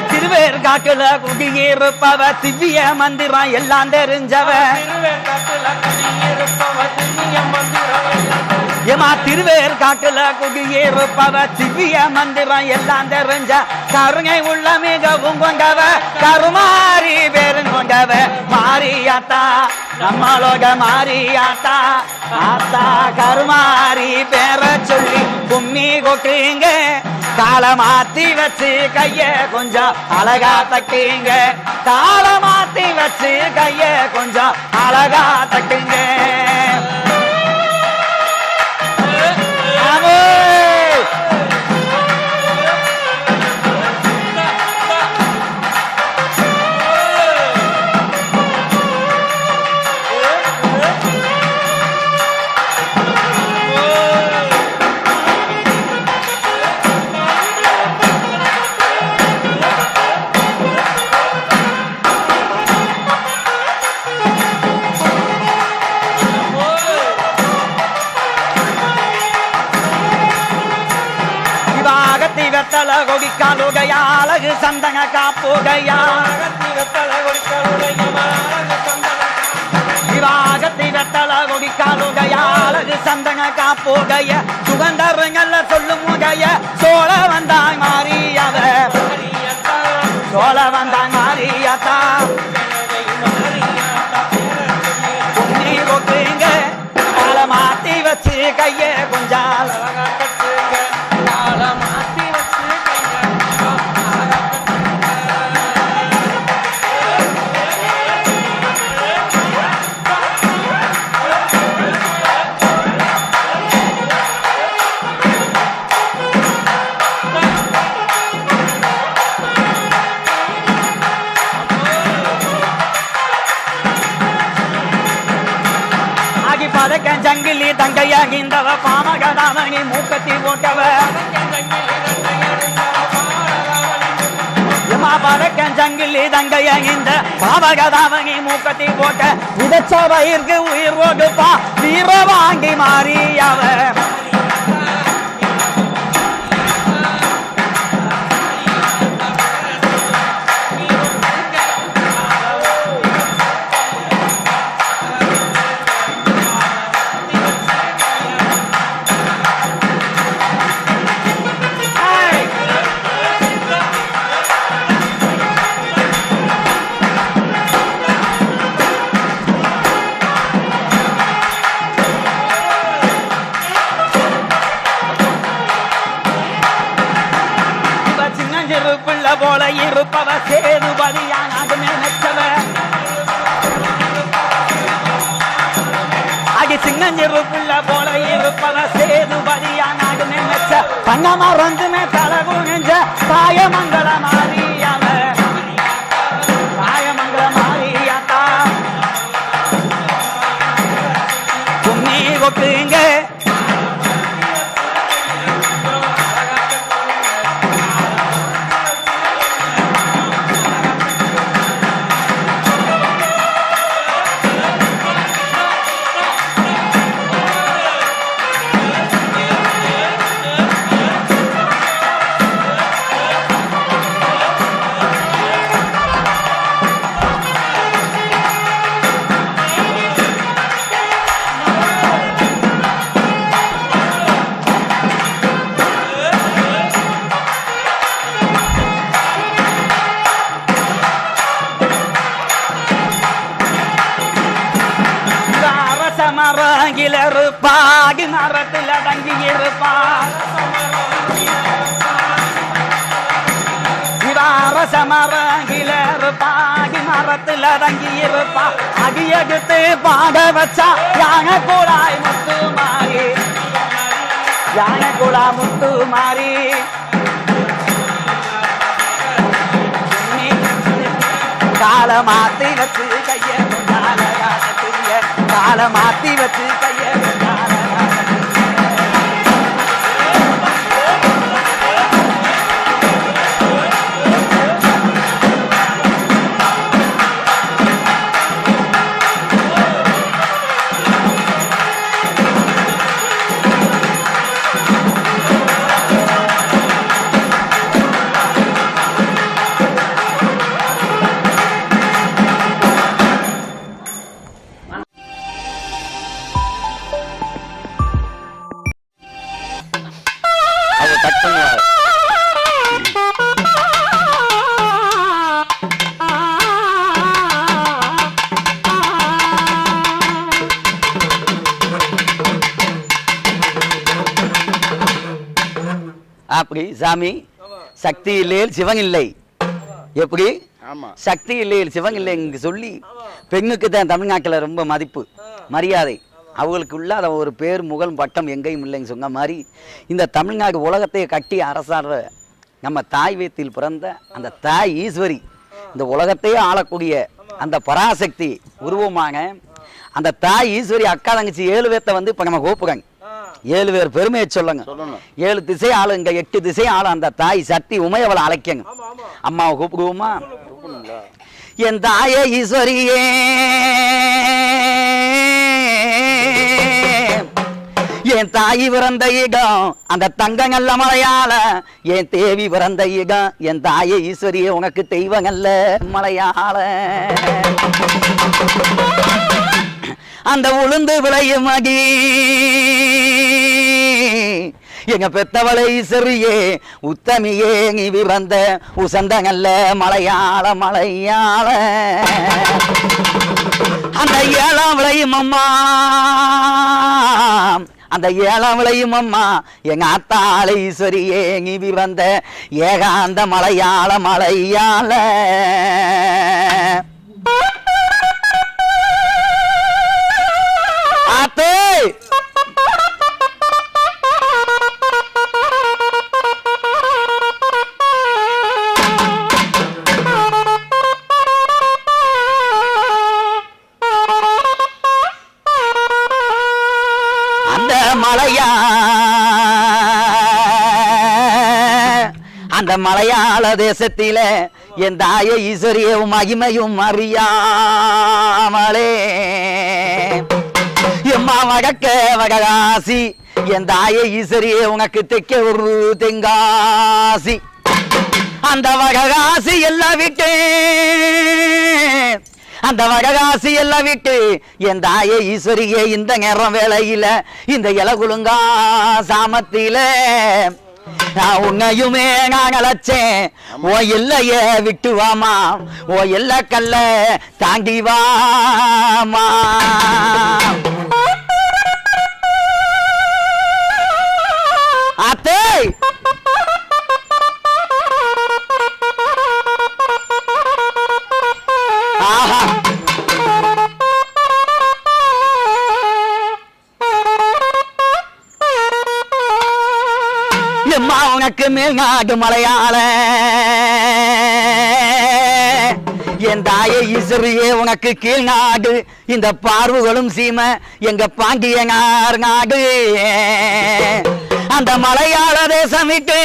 திருவேற்காட்டுல குடியிருப்பவ திவ்ய மந்திரம் எல்லாம் தெரிஞ்சவ ஏமா திருவேற்காட்டுல குடியிருப்பவ திவ்ய மந்திரம் எல்லாம் தெரிஞ்ச கருணை உள்ள மிகவும் கொண்டவ கருமாரி பேரும் கொண்டவ மாரியாத்தா நம்மளோட மாரியாத்தா ஆத்தா கருமாரி பேர சொல்லி கும்மி கொக்குங்க காலை மாத்தி வச்சு கைய கொஞ்சம் அழகா தட்டுங்க காலை மாத்தி வச்சு கைய கொஞ்சம் அழகா தட்டுங்க வெத்தல கொடிக்காலுகையா அழகு சந்தன காப்புகையா விவாகத்தை வெத்தல கொடிக்காலுகையா அழகு சந்தன காப்புகைய சுகந்தருங்கல்ல சொல்லும் முகைய சோழ வந்தாய் மாறியவ சோழ வந்தாய் மாறியாத்தா பொன்னி கொக்குங்க காலை மாத்தி வச்சு கைய கொஞ்சால் ஜங்கிலி தங்கையாகிந்தவ பாமகதாமணி மூக்கத்தி போட்டவ பறக்கன் ஜங்கிலி தங்கையாகிந்த பாமகதாமணி மூக்கத்தி போட்ட உதச்ச வயிற்கு உயிர் கொடுப்பா வீர வாங்கி மாறியவ ராயமங்கல மாரியாம ராயமங்கல மாரியாத்தா கும்மி கொட்டுங்க மரங்கில இருப்பாகி மரத்தில் அடங்கி இருப்பார் சிவாரச மரங்கில இருப்பாகி மரத்தில் அடங்கி இருப்பார் அடியெடுத்து பாட வச்சா யானை கூடாய் முத்து மாறி யானை கூடா முத்து மாறி கால மாத்தி வச்சு கைய கால மாத்தி வச்சு கைய அப்படி சாமி சக்தி இல்லையில் சிவன் இல்லை எப்படி சக்தி இல்லையில் சிவன் இல்லை சொல்லி பெண்ணுக்கு தான் தமிழ்நாட்டில் ரொம்ப மதிப்பு மரியாதை அவங்களுக்கு இல்லாத ஒரு பேர் முகல் பட்டம் எங்கேயும் இல்லைன்னு சொன்ன மாதிரி இந்த தமிழ்நாடு உலகத்தை கட்டி அரசாடுற நம்ம தாய் வீட்டில் பிறந்த அந்த தாய் ஈஸ்வரி இந்த உலகத்தையே ஆளக்கூடிய அந்த பராசக்தி உருவமாக அந்த தாய் ஈஸ்வரி அக்கா தங்கச்சி 7 பேர்த்த வந்து இப்போ நம்ம கூப்பிடுறாங்க 7 பேர் பெருமையை சொல்லுங்க 7 திசை ஆளுங்க 8 திசை ஆளு அந்த தாய் சக்தி உமையவளை அழைக்கங்க அம்மாவை கூப்பிடுவோமா என் தாயே ஈஸ்வரியே என் தாய் பிறந்த இடம் அந்த தங்கங்கல்ல மலையாள என் தேவி பிறந்த இடம் என் தாயே ஈஸ்வரியே உனக்கு தெய்வங்கல்ல மலையாள அந்த உளுந்து விளையும் அடி எங்க பெத்தவளை ஈஸ்வரியே உத்தமியே நீ பிறந்த உசந்தங்கல்ல மலையாள மலையாள அந்த 7ஆம் விளையும் அம்மா அந்த 7ஆம் விளையும் அம்மா எங்க அத்தாள ஈஸ்வரியே நீ பிறந்த ஏகாந்த மலையாள மலையாள ஆத்தே அந்த மலையாள தேசத்தில என் தாய ஈஸ்வரியும் மகிமையும் அறியாமலே எம்மா வடக்க வடகாசி என் தாய ஈஸ்வரியே உனக்கு தெக்க ஒரு தெங்காசி அந்த வடகாசி எல்லாம் விட்டு அந்த வடகாசி எல்லாம் விட்டு என் தாயே ஈஸ்வரியே இந்த நேரம் வேளையில இந்த இலகுலுங்கா சாமத்தில நான் உன்னையுமே நான் அழைச்சேன் ஓ இல்லைய விட்டு வாமா ஓ இல்ல கல்ல தாண்டி வாமா அத்தே ஆஹா எம்மா உனக்கு மேல்நாடு மலையாள என் தாயை ஈஸ்வரியே உனக்கு கீழ் நாடு இந்த பார்வுகளும் சீமை எங்க பாண்டியனார் நாடு அந்த மலையாள தேசம் விட்டு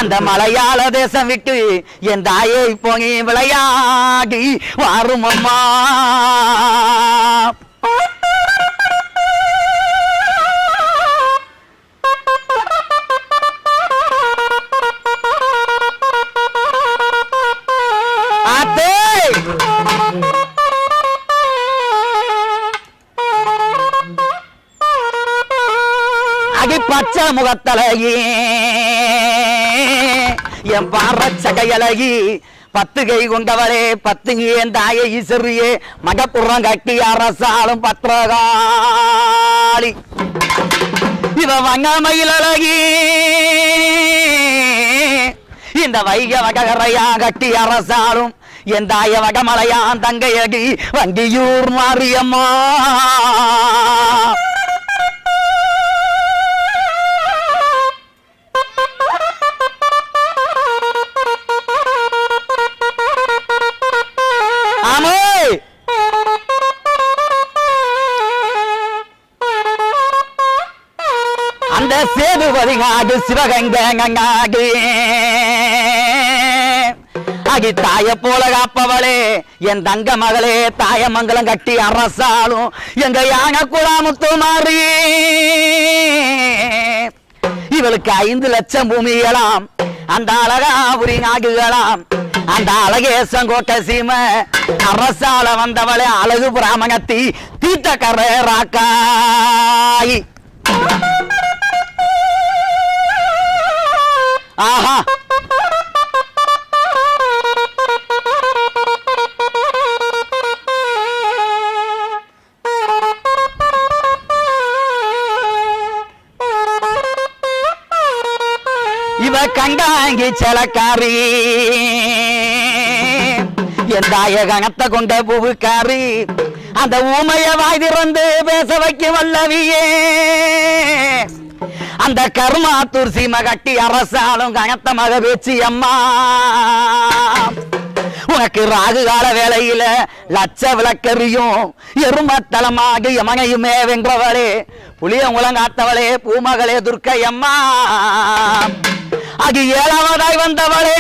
அந்த மலையாள தேசம் விட்டு என் தாயை போய் விளையாடி வாரும் அம்மா அடி பச்சை முகத்தழகி என் பாரச்சகையழகி 10 கை கொண்டவரே 10 என் தாயை ஈஸ்வரியே மகப்புறம் கட்டி அரசாலும் பத்திரகாளி இவ வங்கமயில் அழகி இந்த வைக வகரையா கட்டி அரசாலும் என் தாய வடமலையான் தங்கையடி வண்டியூர் மாரியம்மா அந்த சேதுபதி நாடு சிவகங்கை நாடு அடி தாய போல காப்பவளே என் தங்க மகளே தாயமங்கலம் கட்டி அரசாலும் எங்க யானை குலாமுத்து மாறி இவளுக்கு 5 லட்சம் பூமிகளாம் அந்த அழகாபுரி நாடுகளாம் அந்த அழகேசங்கோட்டை சீமை அரசால வந்தவளே அழகு பிராமணத்தி தீட்டக்கரை ராக்காய் ஆஹா இவ கண்டாங்கி செலக்காரி என் தாய கணத்தை கொண்ட பூவுக்காரி அந்த ஊமைய வாய் திறந்து பேச வைக்க வல்லவியே அந்த கருமாத்தூர் சீமை கட்டி அரசாலும் கணத்த மக பேச்சு அம்மா உனக்கு ராகு கால வேலையில லட்ச விளக்கறியும் எருமத்தலமாக யமனையுமே வென்றவளே புளியங்குளங்காத்தவளே பூமகளே துர்க்கை அம்மா அது 7வதாய் வந்தவளே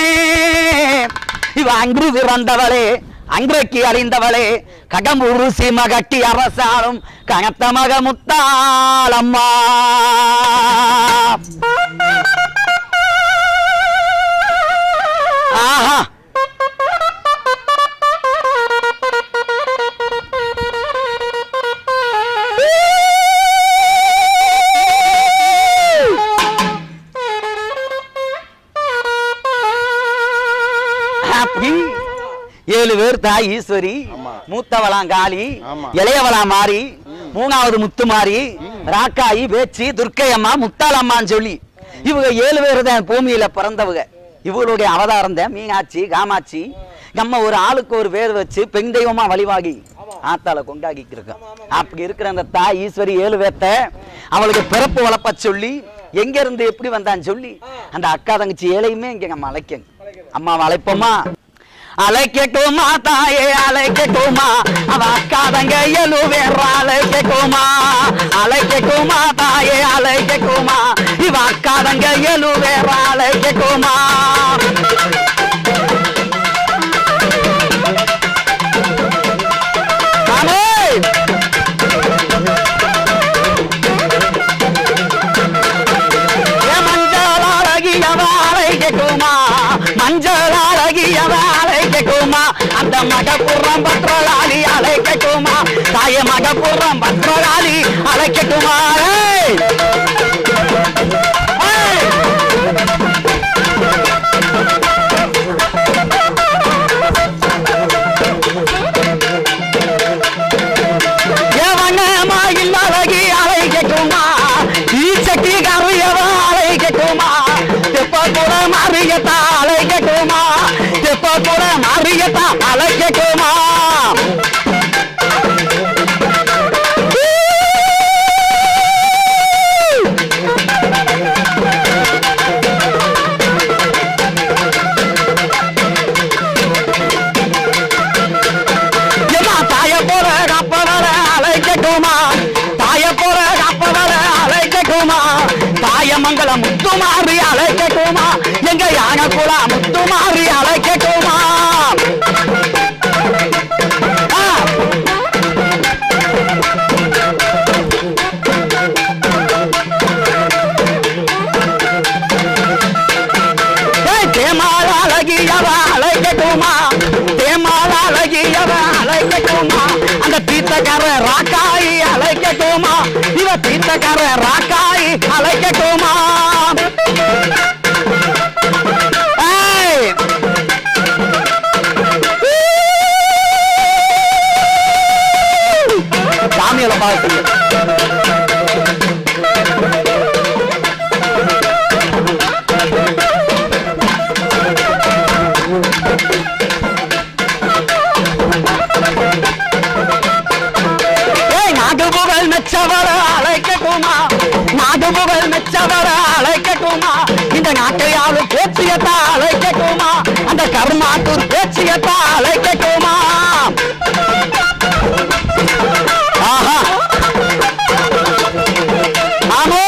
இவ அங்கு பிறந்தவளே அன்றைக்கு அறிந்தவளே கடம்பூர் சீமை கட்டி அரசாலும் கணத்த மக முத்தாளம்மா ஆஹா ஏழு பேர் தாய் ஈஸ்வரி மூத்தவளாம் காளி இளையவளாம் மாறி 3வது முத்து மாறி ராக்காயி பேச்சு துர்க்கை அம்மா முத்தாளம்மான்னு சொல்லி இவங்க 7 பேர் தான் பூமியில பிறந்தவங்க இவங்களுடைய அவதாரம் தான் மீனாட்சி காமாட்சி நம்ம ஒரு ஆளுக்கு ஒரு பேர் வச்சு பெண் தெய்வமா வழிவாகி ஆத்தால கொண்டாடிட்டு இருக்கோம் அப்படி இருக்கிற அந்த தாய் ஈஸ்வரி 7 பேர்த்த அவளுக்கு பிறப்பு வளர்ப்ப சொல்லி எங்க இருந்து எப்படி வந்தான்னு சொல்லி அந்த அக்கா தங்கச்சி 7ஐயுமே இங்க நம்ம அழைக்கணும் அம்மாவை அழைப்போமா அழைக்கட்டுமா தாயே அழைக்கட்டுமா அவ அக்காதங்க 7 பேர் அழைக்கட்டுமா அழைக்கட்டுமா தாயே அழைக்கட்டுமா இவ அக்காதங்க 7 பேர் அழைக்கட்டுமா மஞ்சள் அழகியவ அழைக்கட்டுமா அந்த மகப்புறம் பற்றலாளி அழைக்கட்டுமா தாய மகப்புறம் பற்றலாளி அழைக்கட்டுமா அழகி அழைக்கட்டுமா ஈச்சட்டி கருயவ அழைக்கட்டுமா தெப்பக்குட மாறியத்தா அழைக்கட்டுமா தெப்பக்குட மாறியத்தா அழைக்கட்டுமா குலா முத்துமாரி அழைக்கட்டுமா தேமால அழகியவ அழைக்கட்டுமா தேமால அழகியவ அழைக்கட்டுமா அந்த தீர்த்தக்கார ராக்காயி அழைக்கட்டுமா இவ தீர்த்தக்கார ராக்காயி அழைக்கட்டுமா சாமியில பார்த்து நாகபுகழ் மெச்சவர அழைக்கட்டுமா நாகபுகழ் மெச்சவர அழைக்கட்டுமா இந்த நாட்டையாளு பேச்சியத்தா அழைக்கட்டுமா அந்த கர்மாத்தூர் பேச்சியத்தா அழைக்கட்டுமா ஆஹா ஆமோ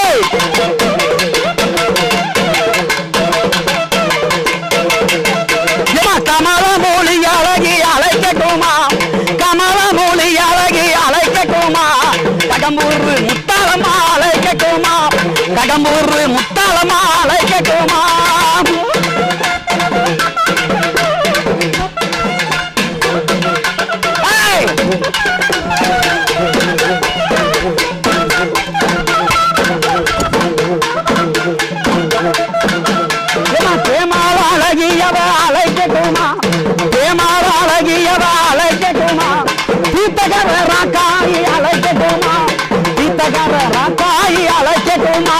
கமல மொழி அழகி அழைக்கட்டுமா கமல மொழி அழகி அழைக்கட்டுமா கடம்பூர் முத்தாளமா அழைக்கட்டுமா கடம்பூர் முத்தாளமா அழைக்கட்டுமா தேமால அழகியவ அழைக்கட்டுமா தேமால அழகியவ அழைக்கட்டுமா தீர்த்தகர ராக்காயி அழைக்கட்டுமா தீர்த்தகர ராக்காயி அழைக்கட்டுமா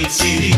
சிரி